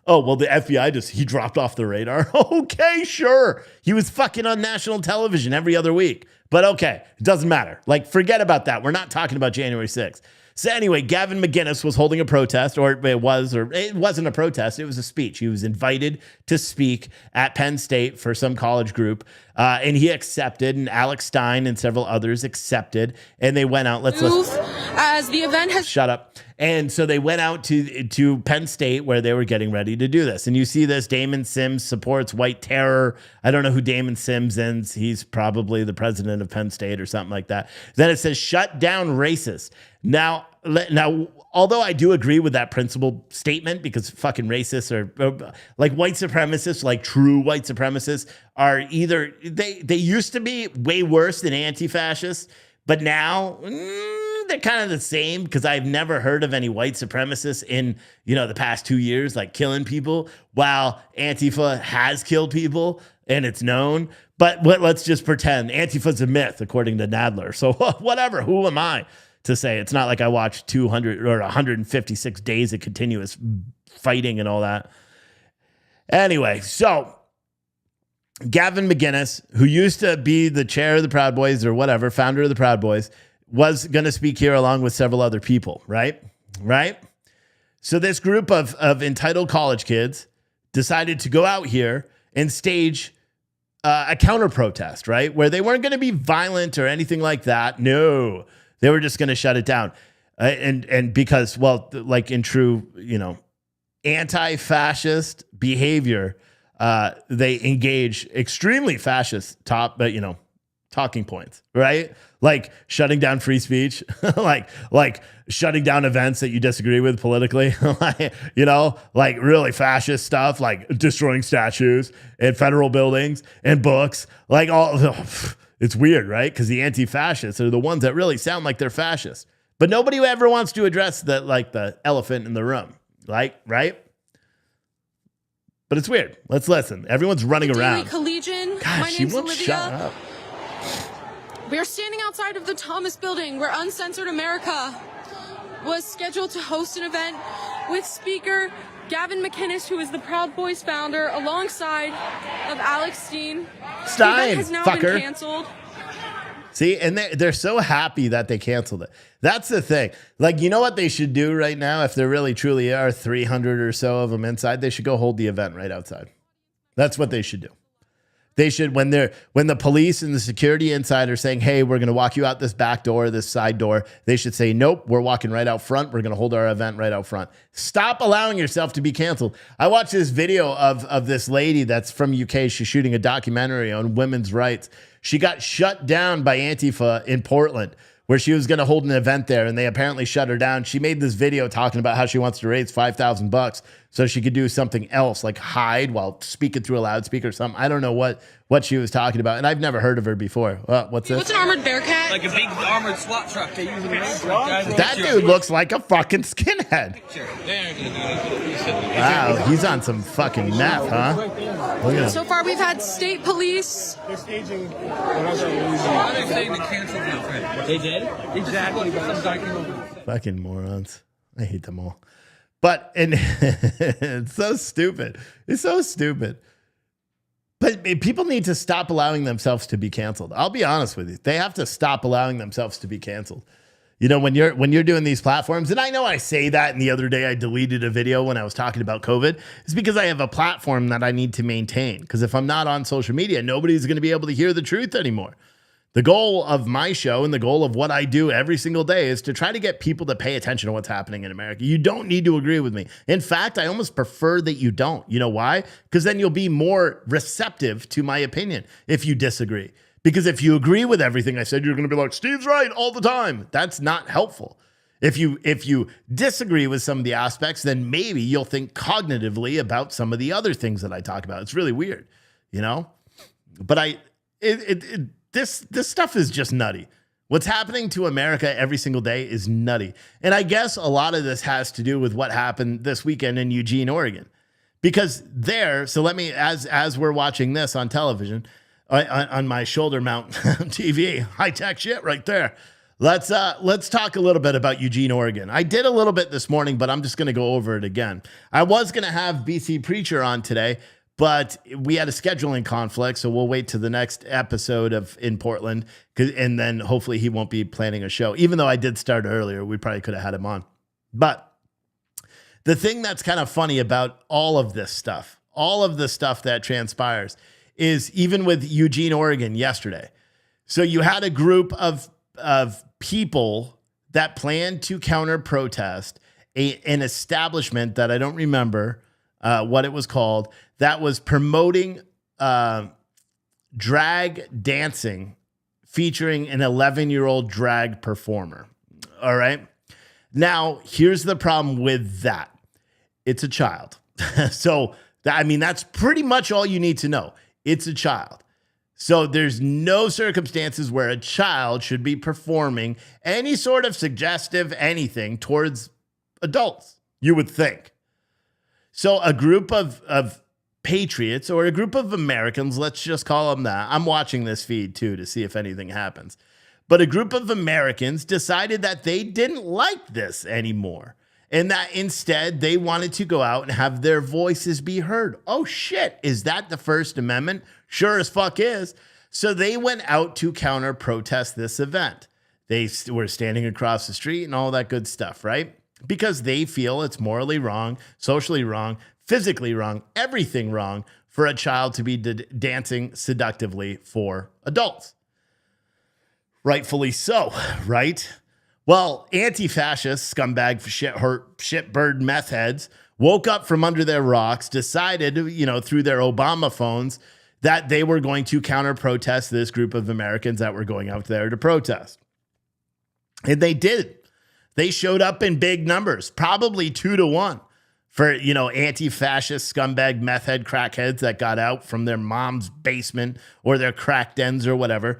Oh, well, the FBI he dropped off the radar. Okay, sure. He was fucking on national television every other week. But okay, it doesn't matter. Like, forget about that. We're not talking about January 6th. So anyway, Gavin McGinnis was holding a protest, or it wasn't a protest, it was a speech. He was invited to speak at Penn State for some college group, and he accepted, and Alex Stein and several others accepted, and they went out. Let's listen. As the event has... Shut up. And so they went out to Penn State where they were getting ready to do this. And you see this, Damon Sims supports white terror. I don't know who Damon Sims is. He's probably the president of Penn State or something like that. Then it says, shut down racist. Now, although I do agree with that principle statement, because fucking racists are like white supremacists, like true white supremacists are either, they used to be way worse than anti-fascists, but now they're kind of the same, because I've never heard of any white supremacists in, the past 2 years, like killing people, while Antifa has killed people and it's known. But let's just pretend Antifa's a myth, according to Nadler. So whatever, who am I to say? It's not like I watched 200 or 156 days of continuous fighting and all that. Anyway, so Gavin McGinnis, who used to be the chair of the Proud Boys or whatever, founder of the Proud Boys, was going to speak here along with several other people, right? So this group of entitled college kids decided to go out here and stage a counter protest, right? Where they weren't going to be violent or anything like that. No, they were just going to shut it down. And because, well, like in true, anti-fascist behavior, they engage extremely fascist talking points, right? Like shutting down free speech, like shutting down events that you disagree with politically, like really fascist stuff, like destroying statues and federal buildings and books, like all. It's weird, right? Because the anti-fascists are the ones that really sound like they're fascists, but nobody ever wants to address the elephant in the room, right? But it's weird. Let's listen. Everyone's running around. Collegian. Gosh, My she name's won't Olivia. shut up. We are standing outside of the Thomas Building, where Uncensored America was scheduled to host an event with speaker Gavin McGinnis, who is the Proud Boys founder, alongside of Alex Stein. Stein, the event has now fucker. been canceled. See, and they're so happy that they canceled it. That's the thing. Like, you know what they should do right now? If there really truly are 300 or so of them inside, they should go hold the event right outside. That's what they should do. They should, when the police and the security inside are saying, hey, we're going to walk you out this back door, this side door, they should say, nope, we're walking right out front. We're going to hold our event right out front. Stop allowing yourself to be canceled. I watched this video of this lady that's from UK. She's shooting a documentary on women's rights. She got shut down by Antifa in Portland, where she was going to hold an event there, and they apparently shut her down. She made this video talking about how she wants to raise $5,000 so she could do something else, like hide while speaking through a loudspeaker or something. I don't know what she was talking about, and I've never heard of her before. What's this? What's an armored bearcat? Like a big armored SWAT truck they use in the race. That dude looks like a fucking skinhead. Wow, he's on some fucking meth, huh? Look at him. So far, we've had state police. They're staging. Why are they saying to cancel the event? They did? Exactly. But some guy came over. Fucking morons. I hate them all. But, and it's so stupid. It's so stupid. But people need to stop allowing themselves to be canceled. I'll be honest with you. They have to stop allowing themselves to be canceled. When you're doing these platforms, and I know I say that, and the other day I deleted a video when I was talking about COVID, it's because I have a platform that I need to maintain. Because if I'm not on social media, nobody's going to be able to hear the truth anymore. The goal of my show and the goal of what I do every single day is to try to get people to pay attention to what's happening in America. You don't need to agree with me. In fact, I almost prefer that you don't. You know why? Because then you'll be more receptive to my opinion if you disagree. Because if you agree with everything I said, you're going to be like, Steve's right all the time. That's not helpful. If you disagree with some of the aspects, then maybe you'll think cognitively about some of the other things that I talk about. It's really weird. you know? But this stuff is just nutty. What's happening to America every single day is nutty. And I guess a lot of this has to do with what happened this weekend in Eugene, Oregon. Because so let me, as we're watching this on television, on my shoulder mount TV, high-tech shit right there. Let's talk a little bit about Eugene, Oregon. I did a little bit this morning, but I'm just going to go over it again. I was going to have BC Preacher on today, but we had a scheduling conflict, so we'll wait to the next episode in Portland, and then hopefully he won't be planning a show. Even though I did start earlier, we probably could have had him on. But the thing that's kind of funny about all of this stuff, all of the stuff that transpires, is even with Eugene, Oregon yesterday. So you had a group of people that planned to counter-protest an establishment that I don't remember what it was called, that was promoting drag dancing featuring an 11-year-old drag performer. All right. Now, here's the problem with that. It's a child. So, that's pretty much all you need to know. It's a child. So there's no circumstances where a child should be performing any sort of suggestive anything towards adults, you would think. So a group of patriots, or a group of Americans, let's just call them that. I'm watching this feed too to see if anything happens. But a group of Americans decided that they didn't like this anymore, and that instead they wanted to go out and have their voices be heard. Oh shit, is that the First Amendment? Sure as fuck is. So they went out to counter-protest this event. They were standing across the street and all that good stuff, right? Because they feel it's morally wrong, socially wrong, physically wrong, everything wrong for a child to be dancing seductively for adults. Rightfully so, right? Well, anti-fascist scumbag shitbird meth heads woke up from under their rocks, decided, through their Obama phones, that they were going to counter-protest this group of Americans that were going out there to protest. And they did. They showed up in big numbers, probably 2-1 for, anti-fascist scumbag meth head crackheads that got out from their mom's basement or their crack dens or whatever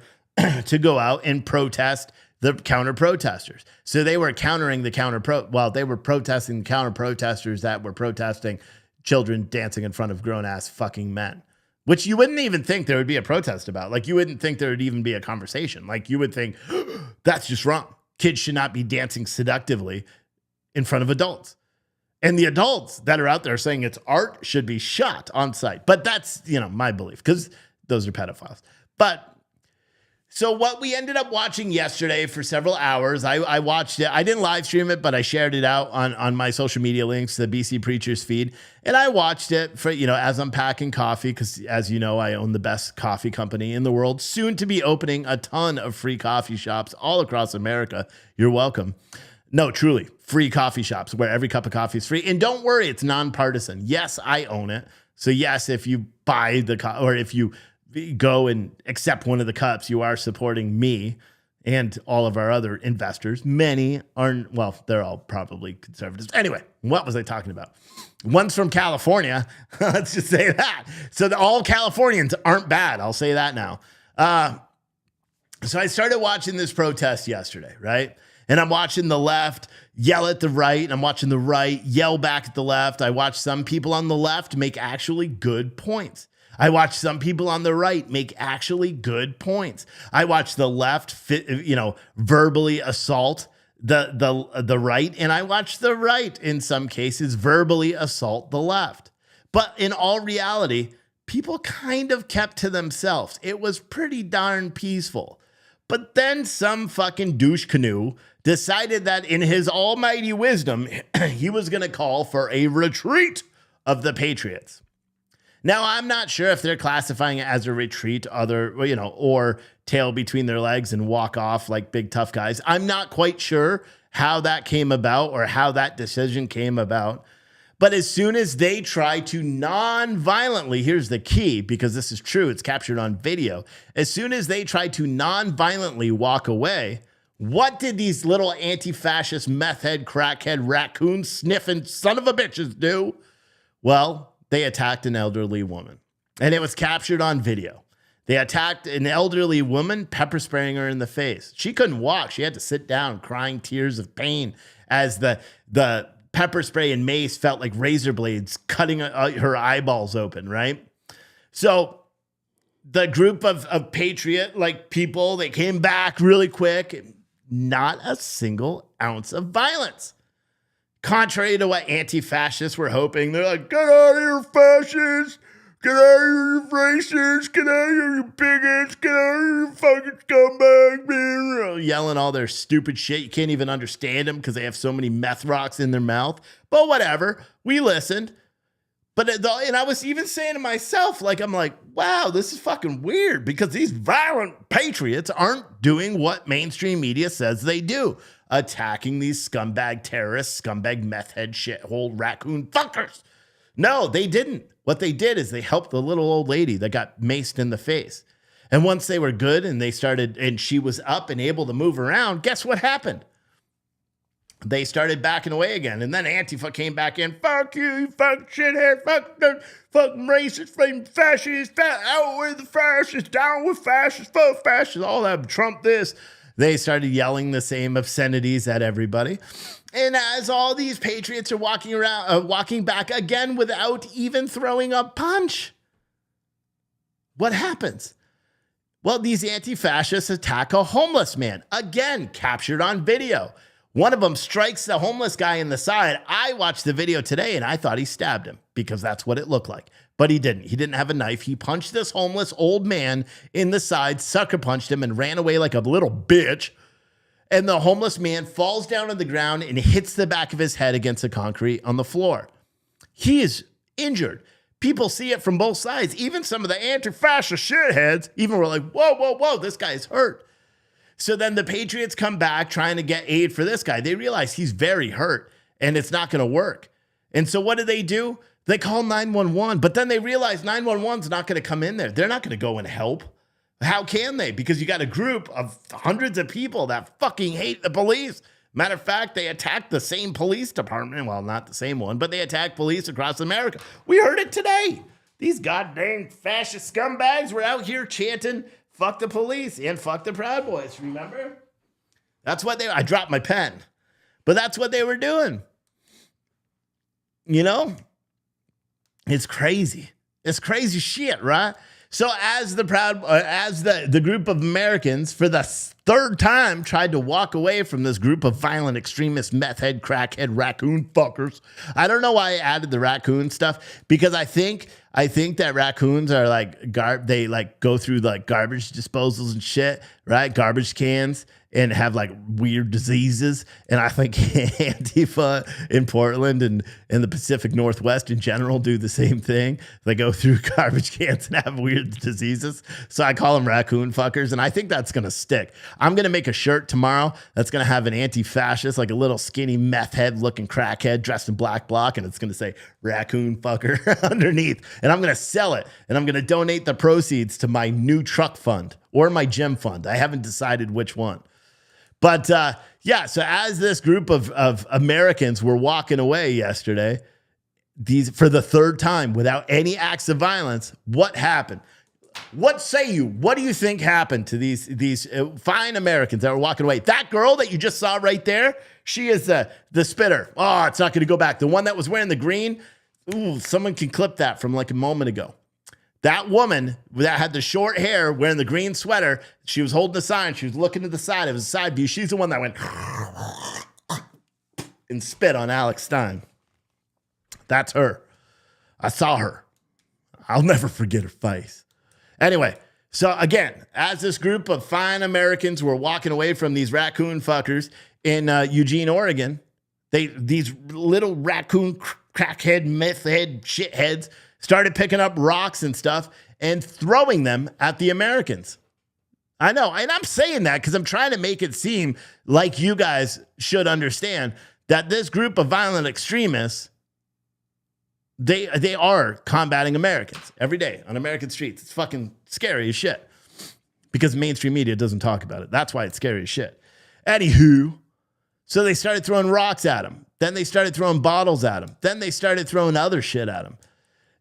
to go out and protest the counter-protesters. So they were countering the they were protesting the counter-protesters that were protesting children dancing in front of grown-ass fucking men, which you wouldn't even think there would be a protest about. Like, you wouldn't think there would even be a conversation. Like, you would think, that's just wrong. Kids should not be dancing seductively in front of adults. And the adults that are out there saying it's art should be shot on sight. But that's, my belief, because those are pedophiles. But so what we ended up watching yesterday for several hours, I watched it. I didn't live stream it, but I shared it out on my social media links, the BC Preachers feed. And I watched it for, as I'm packing coffee, because as you know, I own the best coffee company in the world, soon to be opening a ton of free coffee shops all across America. You're welcome. No, truly, free coffee shops where every cup of coffee is free. And don't worry, it's nonpartisan. Yes, I own it. So yes, if you buy or if you go and accept one of the cups, you are supporting me and all of our other investors. Many aren't, they're all probably conservatives. Anyway, what was I talking about? One's from California. Let's just say that. So all Californians aren't bad. I'll say that now. So I started watching this protest yesterday, right? And I'm watching the left yell at the right, and I'm watching the right yell back at the left. I watched some people on the left make actually good points. I watched some people on the right make actually good points. I watched the left, verbally assault the right, and I watched the right, in some cases, verbally assault the left. But in all reality, people kind of kept to themselves. It was pretty darn peaceful. But then some fucking douche canoe decided that in his almighty wisdom, he was going to call for a retreat of the Patriots. Now, I'm not sure if they're classifying it as a retreat, or tail between their legs and walk off like big tough guys. I'm not quite sure how that came about or how that decision came about. But as soon as they try to non-violently, here's the key, because this is true, it's captured on video. As soon as they try to non-violently walk away, what did these little anti-fascist meth head, crackhead, raccoon sniffing son of a bitches do? Well, they attacked an elderly woman. And it was captured on video. They attacked an elderly woman, pepper spraying her in the face. She couldn't walk. She had to sit down, crying tears of pain as the pepper spray and mace felt like razor blades cutting her eyeballs open, right? So the group of patriot people, they came back really quick. Not a single ounce of violence. Contrary to what anti-fascists were hoping. They're like, get out of here, fascists. Get out of here, you racists. Get out of here, you bigots. Get out of here, you fucking scumbag. Yelling all their stupid shit. You can't even understand them because they have so many meth rocks in their mouth. But whatever. We listened. And I was even saying to myself, I'm like, wow, this is fucking weird because these violent patriots aren't doing what mainstream media says they do. Attacking these scumbag terrorists, scumbag meth head shithole raccoon fuckers. No, they didn't. What they did is they helped the little old lady that got maced in the face. And once they were good and she was up and able to move around, guess what happened? They started backing away again. And then Antifa came back in. Fuck you, you fucking shithead. Fuck racist, fucking fascists. Out with the fascists. Down with fascists. Fuck fascists. All that Trump this. They started yelling the same obscenities at everybody. And as all these patriots are walking back again without even throwing a punch, what happens? Well, these anti-fascists attack a homeless man. Again, captured on video. One of them strikes the homeless guy in the side. I watched the video today and I thought he stabbed him because that's what it looked like. But he didn't. He didn't have a knife. He punched this homeless old man in the side, sucker punched him, and ran away like a little bitch. And the homeless man falls down on the ground and hits the back of his head against the concrete on the floor. He is injured. People see it from both sides. Even some of the anti-fascist shitheads even were like, whoa, this guy's hurt. So then the Patriots come back trying to get aid for this guy. They realize he's very hurt and it's not going to work. And so what do? They call 911, but then they realize 911's not going to come in there. They're not going to go and help. How can they? Because you got a group of hundreds of people that fucking hate the police. Matter of fact, they attacked the same police department. Well, not the same one, but they attacked police across America. We heard it today. These goddamn fascist scumbags were out here chanting, fuck the police and fuck the Proud Boys, remember? That's what I dropped my pen, but that's what they were doing. You know? It's crazy. It's crazy shit, right? So as the group of Americans for the third time tried to walk away from this group of violent extremist meth head, crackhead, raccoon fuckers. I don't know why I added the raccoon stuff because I think that raccoons are they go through garbage disposals and shit, right? Garbage cans and have weird diseases. And I think Antifa in Portland and in the Pacific Northwest in general do the same thing. They go through garbage cans and have weird diseases. So I call them raccoon fuckers. And I think that's going to stick. I'm going to make a shirt tomorrow that's going to have an anti-fascist, a little skinny meth head looking crackhead dressed in black bloc. And it's going to say raccoon fucker underneath. And I'm going to sell it. And I'm going to donate the proceeds to my new truck fund or my gym fund. I haven't decided which one. But so as this group of Americans were walking away yesterday, for the third time without any acts of violence, what happened? What say you? What do you think happened to these fine Americans that were walking away? That girl that you just saw right there, she is the spitter. Oh, it's not going to go back. The one that was wearing the green, ooh, someone can clip that from a moment ago. That woman that had the short hair wearing the green sweater, she was holding the sign. She was looking to the side. It was a side view. She's the one that went and spit on Alex Stein. That's her. I saw her. I'll never forget her face. Anyway, so again, as this group of fine Americans were walking away from these raccoon fuckers in Eugene, Oregon, these little raccoon crackhead, meth head, shitheads started picking up rocks and stuff and throwing them at the Americans. I know, and I'm saying that because I'm trying to make it seem like you guys should understand that this group of violent extremists, they are combating Americans every day on American streets. It's fucking scary as shit because mainstream media doesn't talk about it. That's why it's scary as shit. Anywho, so they started throwing rocks at him. Then they started throwing bottles at him. Then they started throwing other shit at him.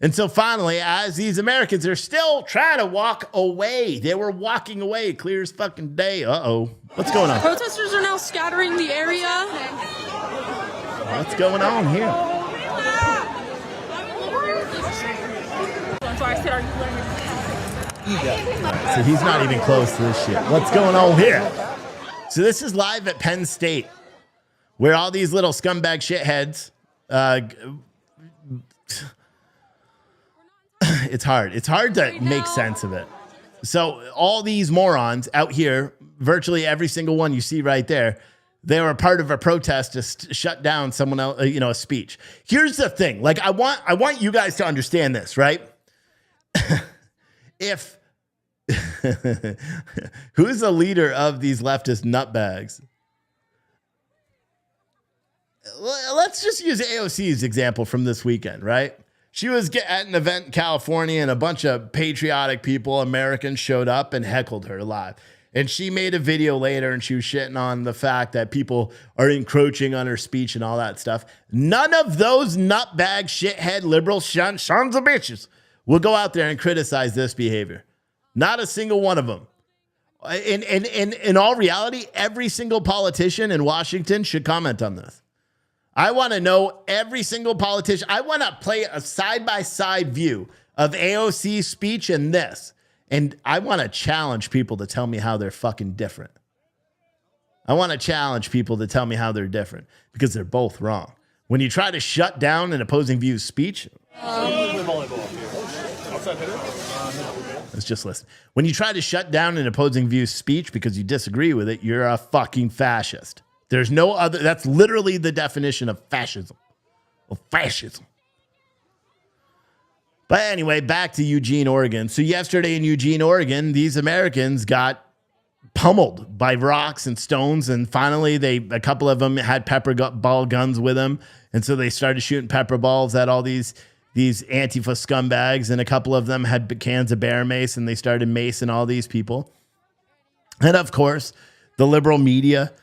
And so finally, as these Americans are still trying to walk away, they were walking away clear as fucking day. Uh-oh. What's going on? Protesters are now scattering the area. What's going on here? So he's not even close to this shit. What's going on here? So this is live at Penn State, where all these little scumbag shitheads, it's hard. It's hard to make sense of it. So all these morons out here, virtually every single one you see right there, they were part of a protest to shut down someone else, a speech. Here's the thing. Like, I want you guys to understand this, right? If who's the leader of these leftist nutbags? Let's just use AOC's example from this weekend, right? She was at an event in California and a bunch of patriotic people, Americans, showed up and heckled her live. And she made a video later and she was shitting on the fact that people are encroaching on her speech and all that stuff. None of those nutbag, shithead, liberal sons of bitches will go out there and criticize this behavior. Not a single one of them. In all reality, every single politician in Washington should comment on this. I want to know every single politician. I want to play a side-by-side view of AOC's speech and this. And I want to challenge people to tell me how they're fucking different. I want to challenge people to tell me how they're different because they're both wrong. When you try to shut down an opposing view's speech, let's just listen. When you try to shut down an opposing view's speech because you disagree with it, you're a fucking fascist. There's no other. That's literally the definition of fascism. Of fascism. But anyway, back to Eugene, Oregon. So yesterday in Eugene, Oregon, these Americans got pummeled by rocks and stones. And finally, a couple of them had pepper ball guns with them. And so they started shooting pepper balls at all these Antifa scumbags. And a couple of them had cans of bear mace and they started macing all these people. And of course, the liberal media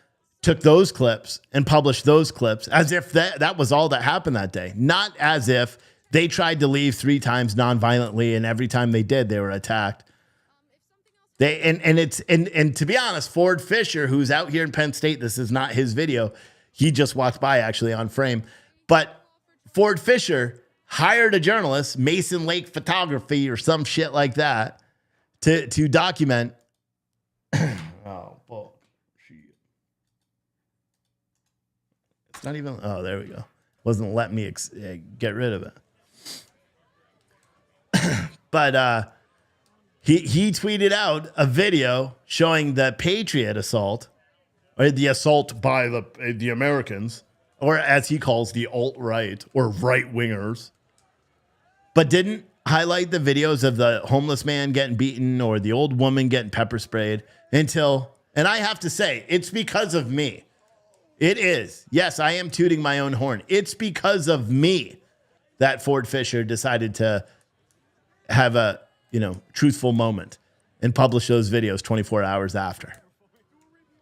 took those clips and published those clips as if that was all that happened that day. Not as if they tried to leave 3 times nonviolently and every time they did, they were attacked. And to be honest, Ford Fisher, who's out here in Penn State, this is not his video. He just walked by actually on frame. But Ford Fisher hired a journalist, Mason Lake Photography or some shit like that, to document. Oh, bull. It's not even. Oh, there we go. Wasn't letting me get rid of it. But he tweeted out a video showing the Patriot assault, or the assault by the Americans, or as he calls the alt-right or right-wingers, but didn't highlight the videos of the homeless man getting beaten or the old woman getting pepper sprayed until, and I have to say, it's because of me. It is. Yes, I am tooting my own horn. It's because of me that Ford Fisher decided to have a, truthful moment and publish those videos 24 hours after.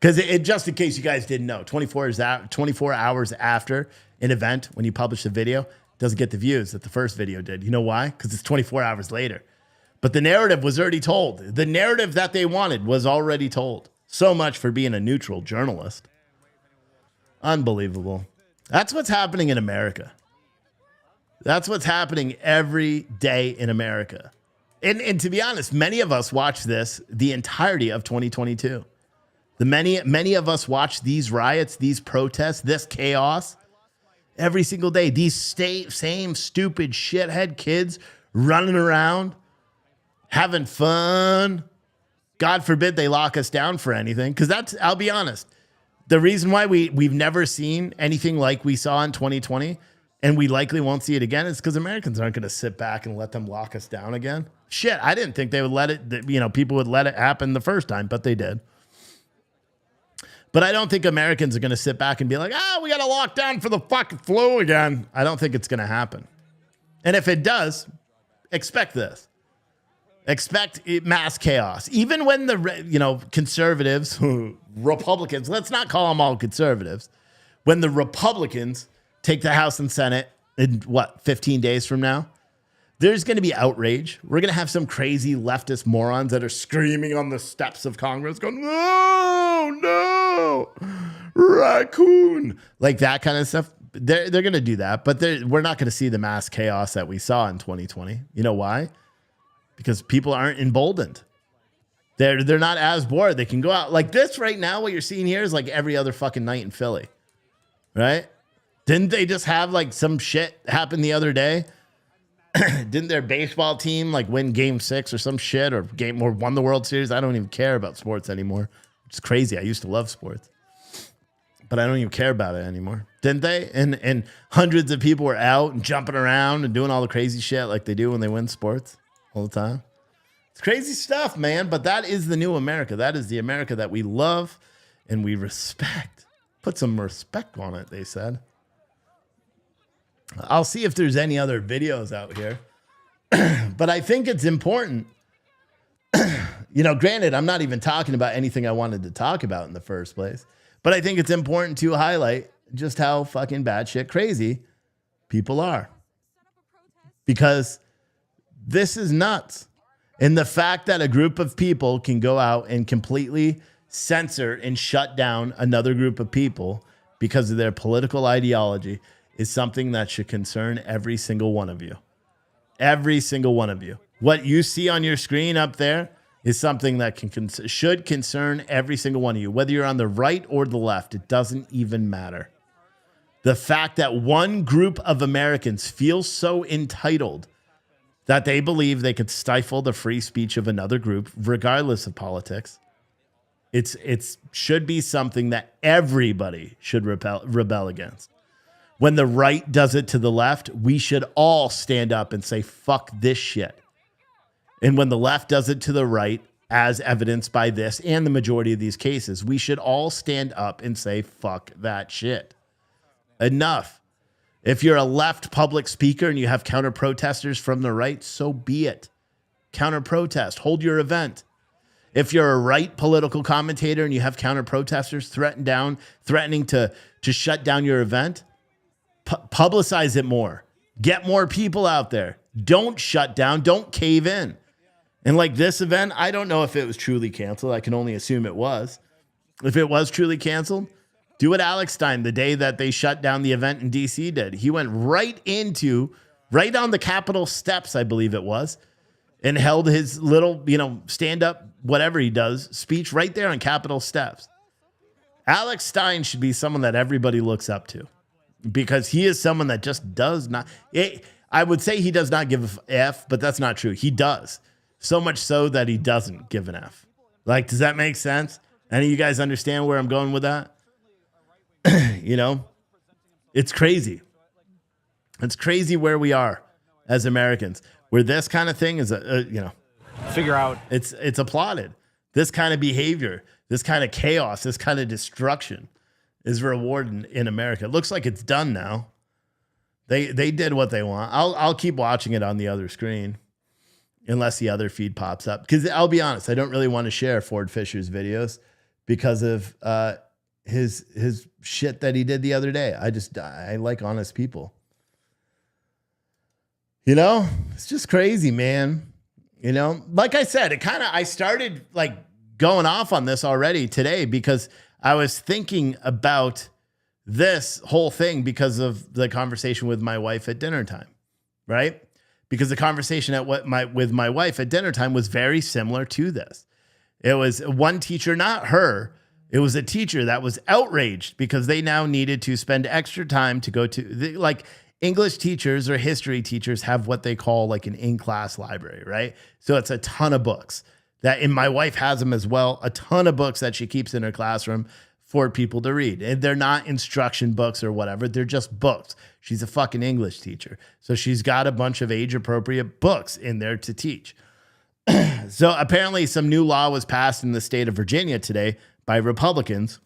Because just in case you guys didn't know, 24 hours after an event, when you publish a video, doesn't get the views that the first video did. You know why? Because it's 24 hours later. But the narrative was already told. The narrative that they wanted was already told. So much for being a neutral journalist. Unbelievable. That's what's happening in America. That's what's happening every day in America. And to be honest, many of us watch this the entirety of 2022. Many of us watch these riots, these protests, this chaos every single day. These same stupid shithead kids running around, having fun. God forbid they lock us down for anything. Because I'll be honest, the reason why we've never seen anything like we saw in 2020, and we likely won't see it again, is because Americans aren't going to sit back and let them lock us down again. Shit, I didn't think they would let it, people would let it happen the first time, but they did. But I don't think Americans are going to sit back and be like, we got to lock down for the fucking flu again. I don't think it's going to happen. And if it does, expect this. Expect mass chaos. Even when the, conservatives, Republicans, let's not call them all conservatives. When the Republicans take the House and Senate in 15 days from now, There's going to be outrage. We're going to have some crazy leftist morons that are screaming on the steps of Congress going, no, raccoon. Like that kind of stuff. They're going to do that, but we're not going to see the mass chaos that we saw in 2020. You know why? Because people aren't emboldened. They're not as bored. They can go out like this right now. What you're seeing here is like every other fucking night in Philly, right? Didn't they just have like some shit happen the other day? Didn't their baseball team like win game 6 or some shit or won the World Series? I don't even care about sports anymore. It's crazy. I used to love sports, but I don't even care about it anymore. Didn't they? And hundreds of people were out and jumping around and doing all the crazy shit like they do when they win sports all the time. It's crazy stuff, man. But that is the new America. That is the America that we love and we respect. Put some respect on it, they said. I'll see if there's any other videos out here. But I think it's important. Granted, I'm not even talking about anything I wanted to talk about in the first place. But I think it's important to highlight just how fucking batshit crazy people are. Because this is nuts. And the fact that a group of people can go out and completely censor and shut down another group of people because of their political ideology is something that should concern every single one of you. Every single one of you. What you see on your screen up there is something that should concern every single one of you. Whether you're on the right or the left, it doesn't even matter. The fact that one group of Americans feels so entitled that they believe they could stifle the free speech of another group, regardless of politics, it should be something that everybody should rebel against. When the right does it to the left, we should all stand up and say, fuck this shit. And when the left does it to the right, as evidenced by this and the majority of these cases, we should all stand up and say, fuck that shit. Enough. If you're a left public speaker and you have counter protesters from the right, so be it. Counter protest, hold your event. If you're a right political commentator and you have counter protesters threatening to shut down your event, publicize it more. Get more people out there. Don't shut down. Don't cave in. And like this event, I don't know if it was truly canceled. I can only assume it was. If it was truly canceled, do what Alex Stein, the day that they shut down the event in DC, did. He went right on the Capitol steps, I believe it was, and held his little, stand-up, whatever he does, speech right there on Capitol steps. Alex Stein should be someone that everybody looks up to. Because he is someone that just does not. I would say he does not give an F, but that's not true. He does. So much so that he doesn't give an F. Like, does that make sense? Any of you guys understand where I'm going with that? It's crazy. It's crazy where we are as Americans, where this kind of thing is, figure out. It's applauded. This kind of behavior, this kind of chaos, this kind of destruction is rewarded in America. It looks like it's done now. They did what they want. I'll keep watching it on the other screen unless the other feed pops up. Because I'll be honest, I don't really want to share Ford Fisher's videos because of his shit that he did the other day. I like honest people. It's just crazy, man. Like I said, I started like going off on this already today because I was thinking about this whole thing because of the conversation with my wife at dinner time, right? Because the conversation with my wife at dinner time was very similar to this. It was one teacher, not her. It was a teacher that was outraged because they now needed to spend extra time to go to like English teachers or history teachers have what they call like an in-class library, right? So it's a ton of books. And my wife has them as well, a ton of books that she keeps in her classroom for people to read. And they're not instruction books or whatever. They're just books. She's a fucking English teacher. So she's got a bunch of age-appropriate books in there to teach. So apparently some new law was passed in the state of Virginia today by Republicans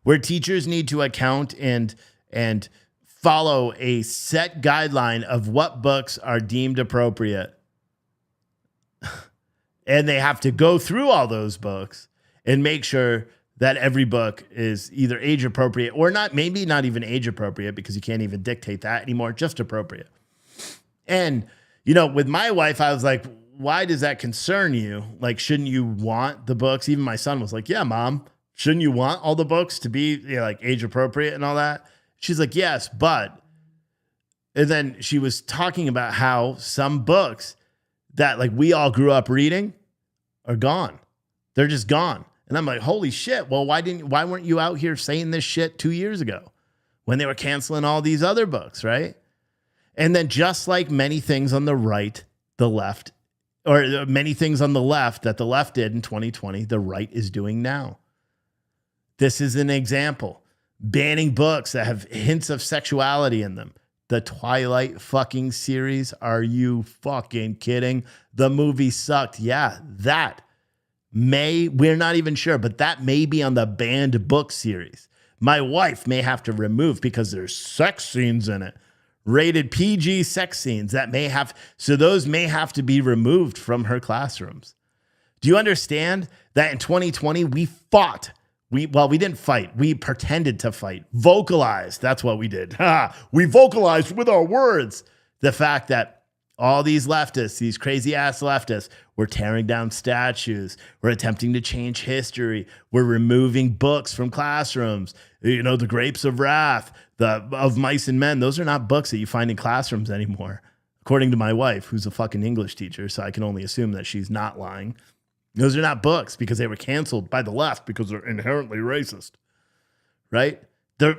where teachers need to account and follow a set guideline of what books are deemed appropriate. And they have to go through all those books and make sure that every book is either age appropriate or not, maybe not even age appropriate because you can't even dictate that anymore, just appropriate. And, you know, with my wife, I was like, why does that concern you? Like, shouldn't you want the books? Even my son was like, yeah, mom, shouldn't you want all the books to be, you know, like age appropriate and all that? She's like, yes, but. And then she was talking about how some books that like we all grew up reading are gone. They're just gone. And I'm like, holy shit. Well, why weren't you out here saying this shit 2 years ago when they were canceling all these other books, right? And then just like many things on the right, the left, or many things on the left that the left did in 2020, the right is doing now. This is an example. Banning books that have hints of sexuality in them. The Twilight fucking series. Are you fucking kidding? The movie sucked. Yeah, we're not even sure, but that may be on the banned book series. My wife may have to remove because there's sex scenes in it. Rated PG sex scenes those may have to be removed from her classrooms. Do you understand that in 2020 we fought? We didn't fight. We pretended to fight. Vocalized. That's what we did. We vocalized with our words the fact that all these leftists, these crazy ass leftists, were tearing down statues. We're attempting to change history. We're removing books from classrooms. You know, the Grapes of Wrath, of Mice and Men. Those are not books that you find in classrooms anymore, according to my wife, who's a fucking English teacher. So I can only assume that she's not lying. Those are not books because they were canceled by the left because they're inherently racist, right? The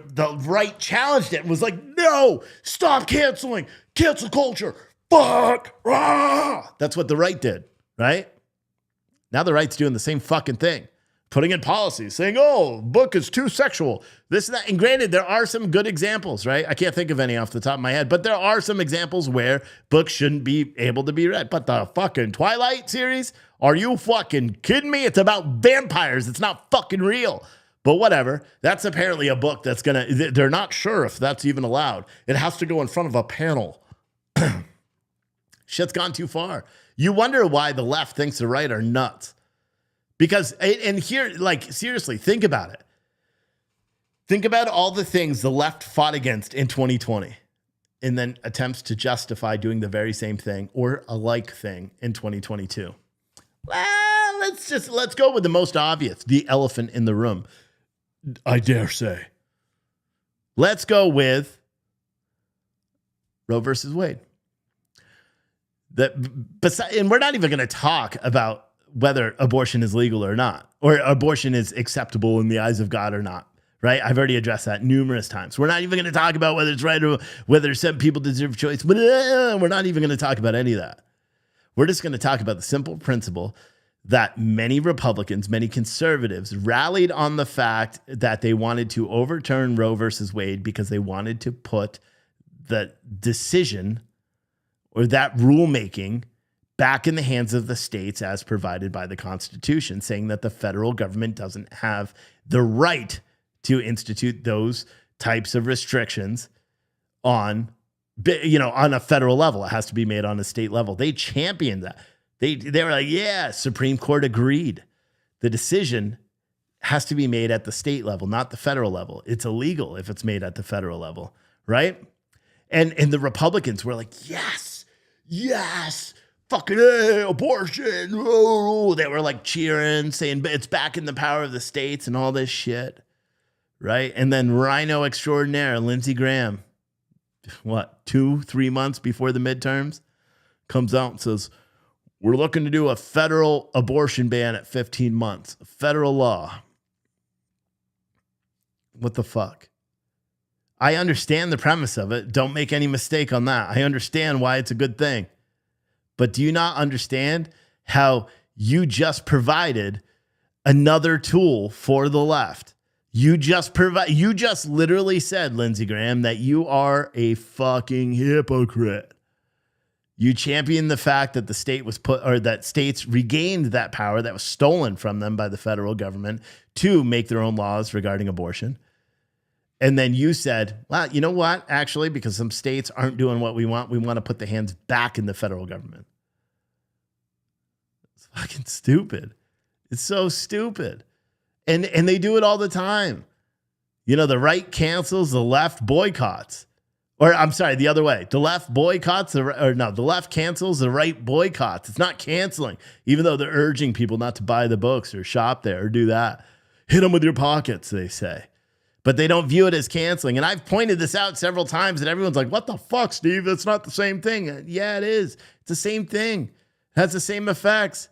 right challenged it and was like, no, stop canceling. Cancel culture. Fuck. Rah! That's what the right did, right? Now the right's doing the same fucking thing. Putting in policies saying, oh, book is too sexual. This and that. And granted, there are some good examples, right? I can't think of any off the top of my head, but there are some examples where books shouldn't be able to be read. But the fucking Twilight series, are you fucking kidding me? It's about vampires. It's not fucking real. But whatever. That's apparently a book that's they're not sure if that's even allowed. It has to go in front of a panel. Shit's gone too far. You wonder why the left thinks the right are nuts. Because, and here, like, seriously, think about it. Think about all the things the left fought against in 2020 and then attempts to justify doing the very same thing or a like thing in 2022. Well, let's go with the most obvious, the elephant in the room. I dare say. Let's go with Roe versus Wade. And we're not even going to talk about whether abortion is legal or not, or abortion is acceptable in the eyes of God or not, right? I've already addressed that numerous times. We're not even going to talk about whether it's right or whether some people deserve choice. But we're not even going to talk about any of that. We're just going to talk about the simple principle that many Republicans, many conservatives rallied on the fact that they wanted to overturn Roe versus Wade because they wanted to put the decision or that rulemaking back in the hands of the states as provided by the Constitution, saying that the federal government doesn't have the right to institute those types of restrictions on a federal level. It has to be made on a state level. They championed that. They were like, yeah, Supreme Court agreed. The decision has to be made at the state level, not the federal level. It's illegal if it's made at the federal level, right? And the Republicans were like, yes, fucking abortion. Oh, they were like cheering, saying it's back in the power of the states and all this shit, right? And then Rhino extraordinaire, Lindsey Graham, 2-3 months before the midterms, comes out and says, we're looking to do a federal abortion ban at 15 months, federal law. What the fuck? I understand the premise of it. Don't make any mistake on that. I understand why it's a good thing. But do you not understand how you just provided another tool for the left? You just literally said, Lindsey Graham, that you are a fucking hypocrite. You championed the fact that the state that states regained that power that was stolen from them by the federal government to make their own laws regarding abortion. And then you said, well, you know what? Actually, because some states aren't doing what we want to put the hands back in the federal government. It's fucking stupid. It's so stupid. And they do it all the time. You know, the right cancels, the left boycotts. Or I'm sorry, the other way. The left boycotts, the left cancels, the right boycotts. It's not canceling, even though they're urging people not to buy the books or shop there or do that. Hit them with your pockets, they say. But they don't view it as canceling. And I've pointed this out several times, and everyone's like, what the fuck, Steve? That's not the same thing. Yeah, it is. It's the same thing. It has the same effects.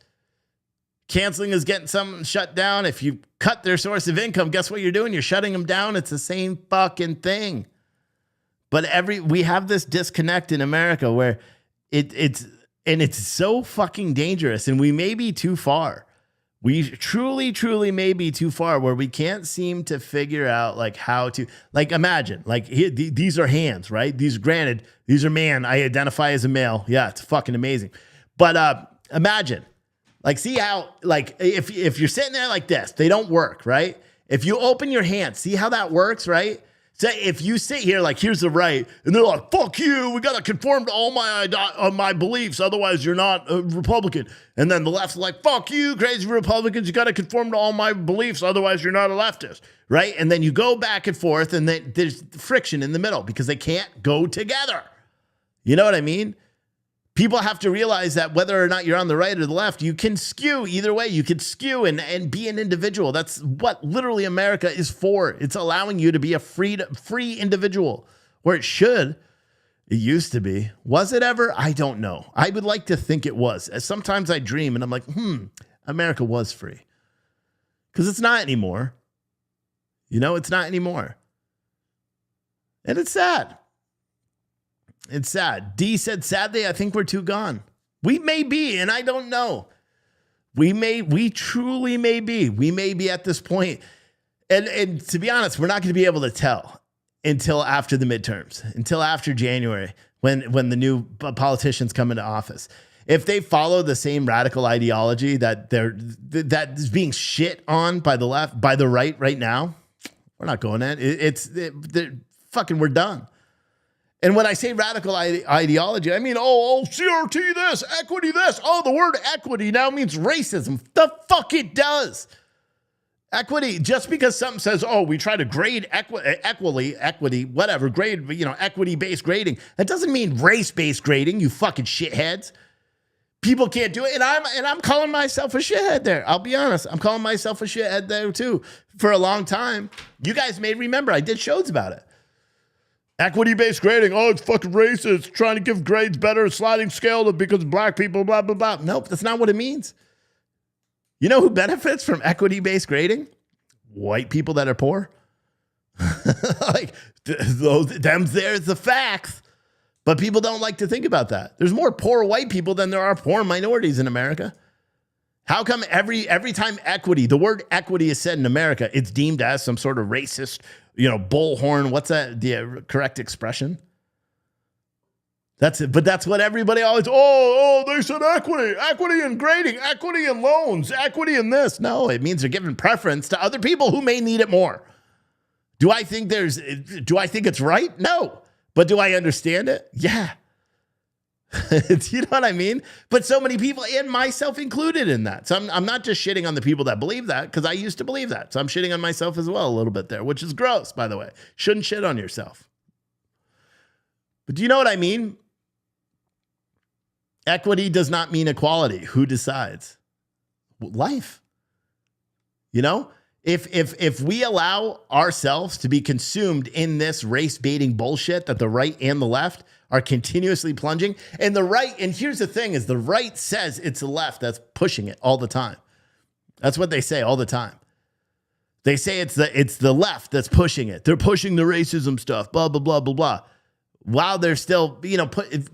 Canceling is getting someone shut down. If you cut their source of income, guess what you're doing? You're shutting them down. It's the same fucking thing. But we have this disconnect in America where it's so fucking dangerous, and we may be too far. We truly may be too far where we can't seem to figure out like how to, like, imagine, like these are hands, right? These are man. I identify as a male. Yeah, it's fucking amazing. But imagine, like, see how, like, if you're sitting there like this, they don't work, right? If you open your hand, see how that works, right? So if you sit here like, here's the right, and they're like, fuck you, we got to conform to all my beliefs, otherwise you're not a Republican. And then the left's like, fuck you, crazy Republicans, you got to conform to all my beliefs, otherwise you're not a leftist, right? And then you go back and forth, and then there's friction in the middle because they can't go together. You know what I mean? People have to realize that whether or not you're on the right or the left, you can skew either way. You can skew and be an individual. That's what literally America is for. It's allowing you to be a free individual, or it should. It used to be. Was it ever? I don't know. I would like to think it was. Sometimes I dream and I'm like, America was free. Because it's not anymore. You know, it's not anymore. And it's sad. It's sad. D said, sadly, I think we're too gone. We may be, and I don't know. We truly may be. We may be at this point. And to be honest, we're not going to be able to tell until after the midterms, until after January, when the new politicians come into office. If they follow the same radical ideology that is being shit on by the left, by the right now, we're not going in. We're done. And when I say radical ideology, I mean, CRT this, equity this. Oh, the word equity now means racism. The fuck it does. Equity, just because something says, we try to grade equity, whatever, grade, equity-based grading. That doesn't mean race-based grading, you fucking shitheads. People can't do it. And I'm calling myself a shithead there. I'll be honest. I'm calling myself a shithead there too for a long time. You guys may remember I did shows about it. Equity-based grading. Oh, it's fucking racist. Trying to give grades better, sliding scale because black people, blah, blah, blah. Nope, that's not what it means. You know who benefits from equity-based grading? White people that are poor. There's the facts. But people don't like to think about that. There's more poor white people than there are poor minorities in America. How come every time equity, the word equity is said in America, it's deemed as some sort of racist, bullhorn. What's that? The correct expression? That's it. But that's what everybody always, they said equity in grading, equity in loans, equity in this. No, it means they're giving preference to other people who may need it more. Do I think it's right? No. But do I understand it? Yeah. You know what I mean? But so many people, and myself included in that. So I'm not just shitting on the people that believe that, because I used to believe that. So I'm shitting on myself as well a little bit there, which is gross, by the way. Shouldn't shit on yourself. But do you know what I mean? Equity does not mean equality. Who decides? Life. If we allow ourselves to be consumed in this race-baiting bullshit that the right and the left are continuously plunging, and the right, and here's the thing, is the right says it's the left that's pushing it all the time. That's what they say all the time. They say it's the left that's pushing it. They're pushing the racism stuff, blah, blah, blah, blah, blah. While they're still,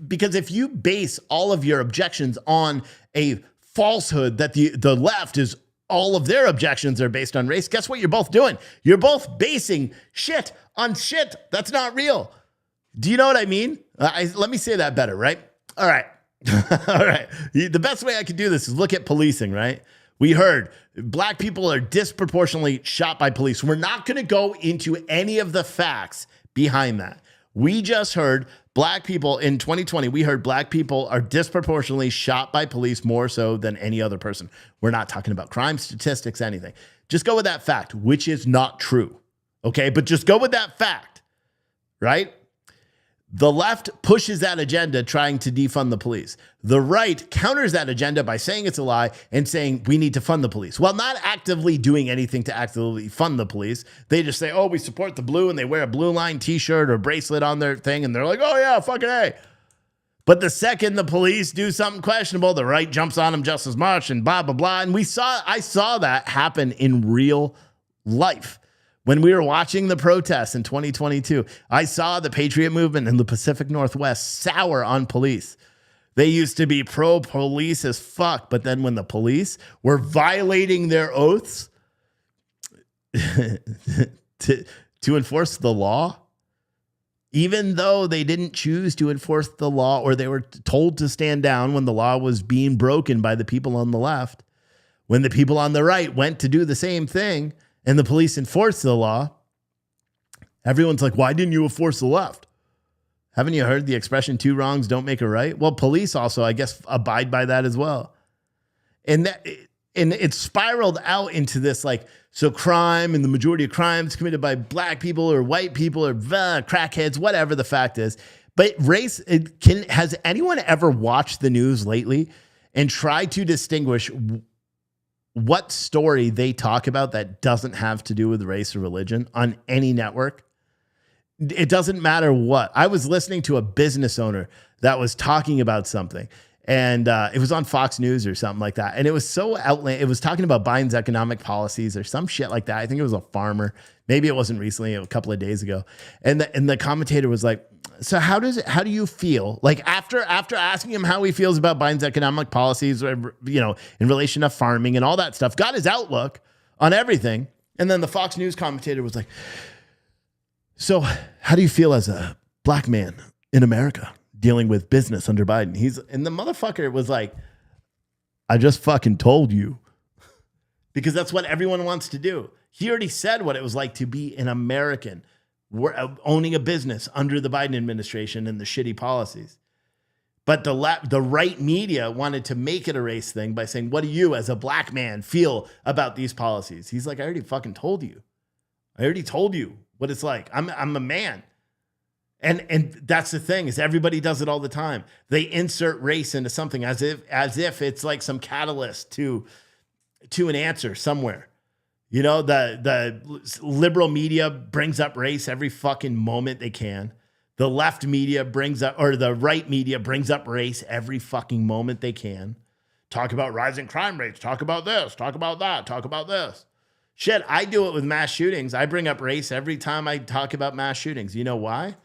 because if you base all of your objections on a falsehood that the left is, all of their objections are based on race, guess what you're both doing? You're both basing shit on shit that's not real. Do you know what I mean? Let me say that better, right? All right. All right. The best way I could do this is look at policing, right? We heard black people are disproportionately shot by police. We're not going to go into any of the facts behind that. We just heard black people in 2020, we heard black people are disproportionately shot by police more so than any other person. We're not talking about crime statistics, anything. Just go with that fact, which is not true. Okay, but just go with that fact, right? The left pushes that agenda trying to defund the police. The right counters that agenda by saying it's a lie and saying we need to fund the police, while not actively doing anything to actively fund the police. They just say, oh, we support the blue, and they wear a blue line t-shirt or bracelet on their thing, and they're like, oh yeah, fucking A. But the second the police do something questionable, the right jumps on them just as much and blah, blah, blah. And I saw that happen in real life. When we were watching the protests in 2022, I saw the Patriot movement in the Pacific Northwest sour on police. They used to be pro-police as fuck, but then when the police were violating their oaths to enforce the law, even though they didn't choose to enforce the law, or they were told to stand down when the law was being broken by the people on the left, when the people on the right went to do the same thing and the police enforced the law, everyone's like, why didn't you enforce the left? Haven't you heard the expression, two wrongs don't make a right? Well, police also, I guess, abide by that as well. And it spiraled out into this, like, so crime, and the majority of crimes committed by black people or white people or crackheads, whatever the fact is. But race, has anyone ever watched the news lately and tried to distinguish what story they talk about that doesn't have to do with race or religion on any network? It doesn't matter what. I was listening to a business owner that was talking about something, and it was on Fox News or something like that. And it was so outlandish. It was talking about Biden's economic policies or some shit like that. I think it was a farmer. Maybe it wasn't recently, a couple of days ago. And the commentator was like, so how do you feel like after asking him how he feels about Biden's economic policies, or, in relation to farming and all that stuff, got his outlook on everything. And then the Fox News commentator was like, so how do you feel as a black man in America dealing with business under Biden? And the motherfucker was like, I just fucking told you, because that's what everyone wants to do. He already said what it was like to be an American. We're owning a business under the Biden administration and the shitty policies. But the right media wanted to make it a race thing by saying, what do you as a black man feel about these policies? He's like, I already fucking told you. I already told you what it's like. I'm a man. And that's the thing, is everybody does it all the time. They insert race into something as if it's like some catalyst to an answer somewhere. The liberal media brings up race every fucking moment they can. The left media the right media brings up race every fucking moment they can. Talk about rising crime rates. Talk about this. Talk about that. Talk about this. Shit, I do it with mass shootings. I bring up race every time I talk about mass shootings. You know why?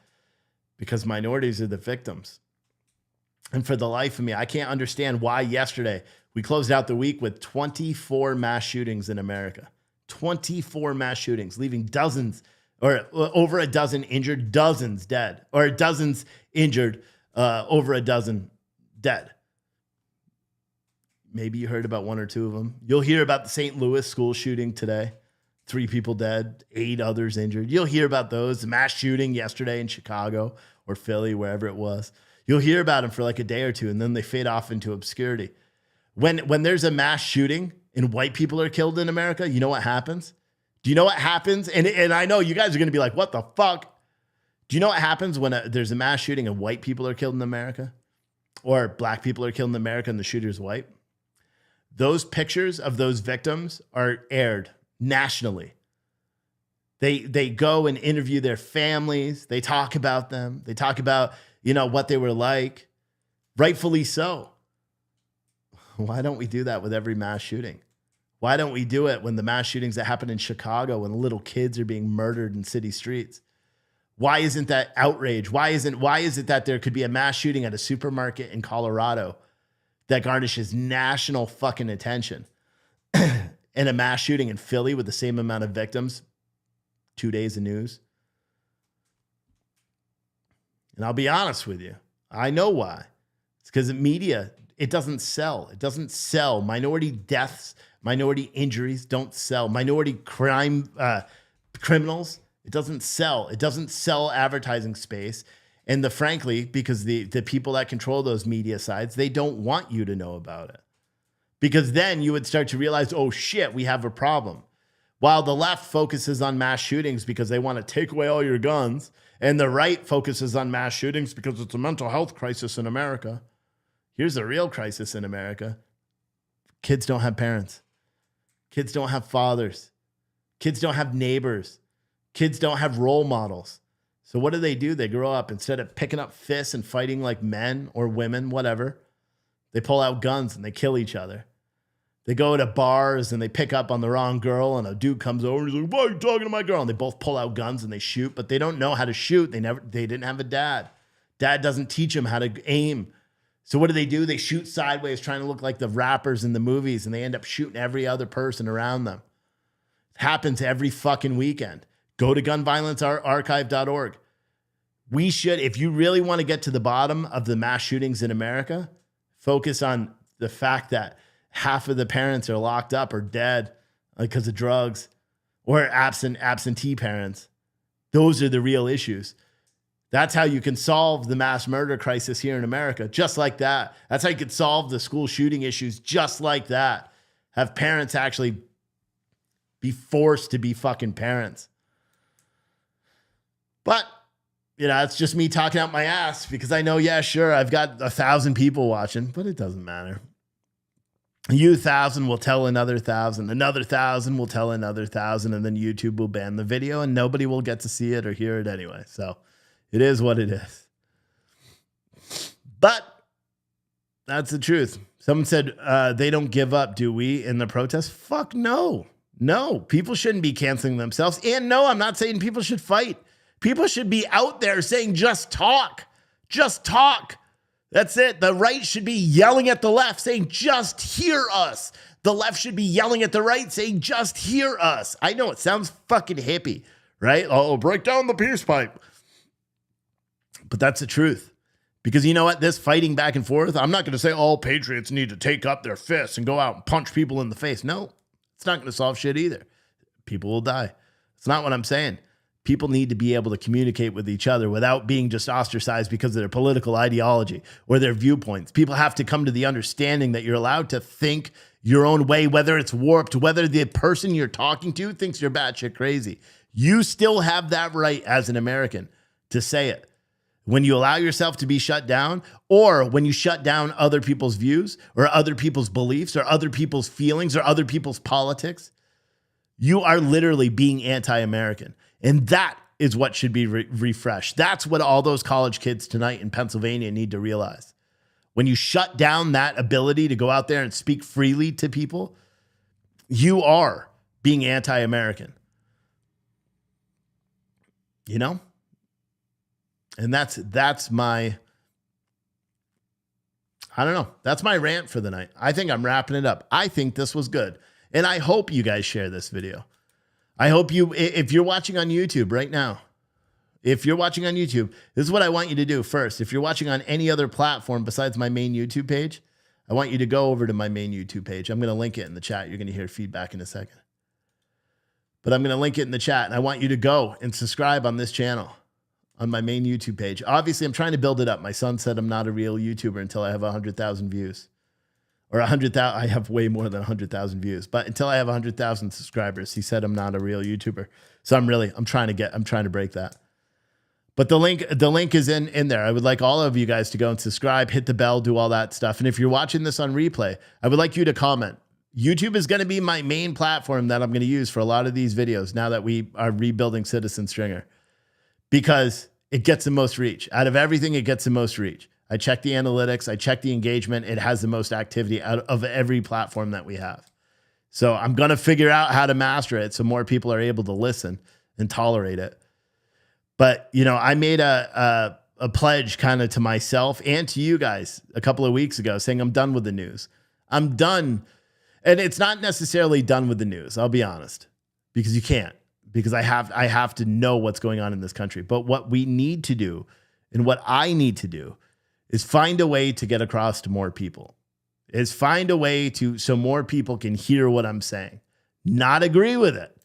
Because minorities are the victims. And for the life of me, I can't understand why yesterday we closed out the week with 24 mass shootings in America. 24 mass shootings, leaving dozens or over a dozen injured, dozens dead, or dozens injured, over a dozen dead. Maybe you heard about one or two of them. You'll hear about the St. Louis school shooting today. 3 people dead, 8 others injured. You'll hear about those. The mass shooting yesterday in Chicago or Philly, wherever it was. You'll hear about them for like a day or two, and then they fade off into obscurity. When there's a mass shooting and white people are killed in America, you know what happens? Do you know what happens? And I know you guys are going to be like, what the fuck? Do you know what happens when there's a mass shooting and white people are killed in America? Or black people are killed in America and the shooter's white? Those pictures of those victims are aired nationally. They go and interview their families. They talk about them. They talk about, what they were like. Rightfully so. Why don't we do that with every mass shooting? Why don't we do it when the mass shootings that happen in Chicago, when little kids are being murdered in city streets? Why isn't that outrage? Why is it that there could be a mass shooting at a supermarket in Colorado that garnishes national fucking attention, and a mass shooting in Philly with the same amount of victims, 2 days of news? And I'll be honest with you, I know why. It's because the media, it doesn't sell. It doesn't sell. Minority deaths, minority injuries don't sell. Minority criminals, it doesn't sell. It doesn't sell advertising space. And frankly, because the people that control those media sides, they don't want you to know about it. Because then you would start to realize, oh shit, we have a problem. While the left focuses on mass shootings because they want to take away all your guns And the right focuses on mass shootings because it's a mental health crisis in America. Here's the real crisis in America. Kids don't have parents. Kids don't have fathers. Kids don't have neighbors. Kids don't have role models. So what do? They grow up, instead of picking up fists and fighting like men or women, whatever, they pull out guns and they kill each other. They go to bars and they pick up on the wrong girl, and a dude comes over and he's like, "Why are you talking to my girl?" And they both pull out guns and they shoot, but they don't know how to shoot. They didn't have a dad. Dad doesn't teach them how to aim. So what do? They shoot sideways, trying to look like the rappers in the movies, and they end up shooting every other person around them. It happens every fucking weekend. Go to gunviolencearchive.org. We should, if you really want to get to the bottom of the mass shootings in America, focus on the fact that half of the parents are locked up or dead because of drugs, or absentee parents. Those are the real issues. That's how you can solve the mass murder crisis here in America, just like that. That's how you can solve the school shooting issues, just like that. Have parents actually be forced to be fucking parents. But, it's just me talking out my ass, because I know, yeah, sure, I've got 1,000 people watching, but it doesn't matter. You 1,000 will tell another 1,000. Another 1,000 will tell another 1,000, and then YouTube will ban the video, and nobody will get to see it or hear it anyway. So it is what it is. But that's the truth. Someone said, they don't give up, do we, in the protest? Fuck no. No, people shouldn't be canceling themselves. And no, I'm not saying people should fight. People should be out there saying, just talk. Just talk. That's it. The right should be yelling at the left saying, just hear us. The left should be yelling at the right saying, just hear us. I know it sounds fucking hippie, right? Oh, break down the peace pipe. But that's the truth. Because you know what? This fighting back and forth, I'm not going to say all patriots need to take up their fists and go out and punch people in the face. No, it's not going to solve shit either. People will die. It's not what I'm saying. People need to be able to communicate with each other without being just ostracized because of their political ideology or their viewpoints. People have to come to the understanding that you're allowed to think your own way, whether it's warped, whether the person you're talking to thinks you're batshit crazy. You still have that right as an American to say it. When you allow yourself to be shut down, or when you shut down other people's views or other people's beliefs or other people's feelings or other people's politics, you are literally being anti-American. And that is what should be refreshed. That's what all those college kids tonight in Pennsylvania need to realize. When you shut down that ability to go out there and speak freely to people, you are being anti-American. You know? And that's my, I don't know. That's my rant for the night. I think I'm wrapping it up. I think this was good. And I hope you guys share this video. I hope you, if you're watching on YouTube right now, if you're watching on YouTube, this is what I want you to do first. If you're watching on any other platform besides my main YouTube page, I want you to go over to my main YouTube page. I'm going to link it in the chat. You're going to hear feedback in a second. But I'm going to link it in the chat, and I want you to go and subscribe on this channel, on my main YouTube page. Obviously, I'm trying to build it up. My son said I'm not a real YouTuber until I have 100,000 views. Or 100,000, I have way more than 100,000 views. But until I have 100,000 subscribers, he said I'm not a real YouTuber. So I'm trying to break that. But the link is in there. I would like all of you guys to go and subscribe, hit the bell, do all that stuff. And if you're watching this on replay, I would like you to comment. YouTube is going to be my main platform that I'm going to use for a lot of these videos now that we are rebuilding Citizen Stringer, because it gets the most reach. Out of everything, it gets the most reach. I check the analytics. I check the engagement. It has the most activity out of every platform that we have. So I'm going to figure out how to master it so more people are able to listen and tolerate it. But, I made a pledge kind of to myself and to you guys a couple of weeks ago saying I'm done with the news. I'm done. And it's not necessarily done with the news. I'll be honest, because you can't, because I have to know what's going on in this country. But what we need to do and what I need to do is find a way to get across to more people, is find a way so more people can hear what I'm saying, not agree with it.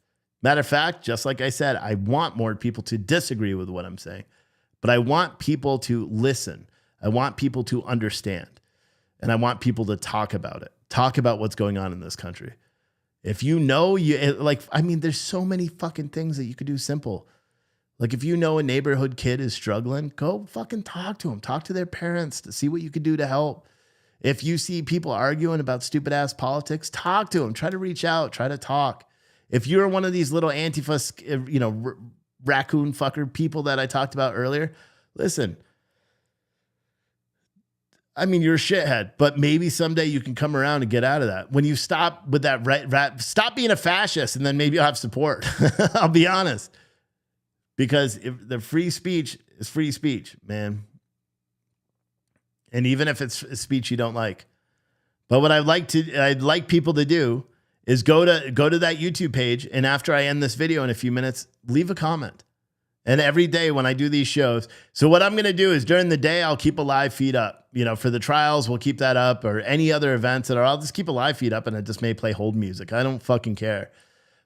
Matter of fact, just like I said, I want more people to disagree with what I'm saying, but I want people to listen. I want people to understand, and I want people to talk about it, talk about what's going on in this country. If there's so many fucking things that you could do simple. Like if you know a neighborhood kid is struggling, go fucking talk to them. Talk to their parents to see what you could do to help. If you see people arguing about stupid ass politics, talk to them. Try to reach out. Try to talk. If you're one of these little Antifa, raccoon fucker people that I talked about earlier, listen. I mean, you're a shithead, but maybe someday you can come around and get out of that. When you stop with that stop being a fascist, and then maybe you'll have support. I'll be honest. Because if the free speech is free speech, man. And even if it's a speech you don't like. But what I'd like people to do is go to that YouTube page, and after I end this video in a few minutes, leave a comment. And every day when I do these shows, so what I'm going to do is during the day, I'll keep a live feed up. For the trials, we'll keep that up, or any other events that are, I'll just keep a live feed up, and I just may play hold music. I don't fucking care.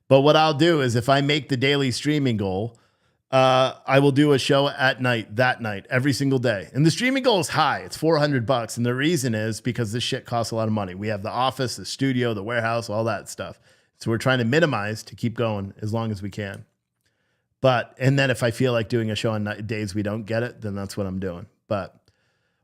But what I'll do is if I make the daily streaming goal, I will do a show at night, that night, every single day. And the streaming goal is high. It's $400. And the reason is because this shit costs a lot of money. We have the office, the studio, the warehouse, all that stuff. So we're trying to minimize to keep going as long as we can. And then if I feel like doing a show on days we don't get it, then that's what I'm doing.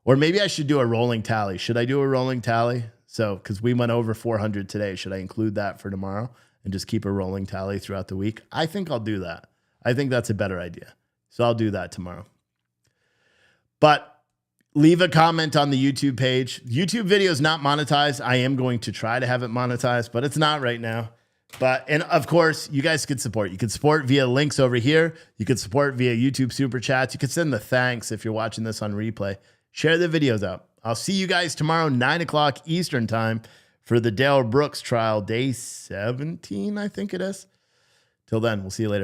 Or maybe I should do a rolling tally. Should I do a rolling tally? So, because we went over 400 today, should I include that for tomorrow and just keep a rolling tally throughout the week? I think I'll do that. I think that's a better idea. So I'll do that tomorrow. But leave a comment on the YouTube page. YouTube video is not monetized. I am going to try to have it monetized, but it's not right now. And of course, you guys could support. You can support via links over here. You can support via YouTube Super Chats. You can send the thanks if you're watching this on replay. Share the videos out. I'll see you guys tomorrow, 9 o'clock Eastern time for the Dale Brooks trial, day 17, I think it is. Till then, we'll see you later.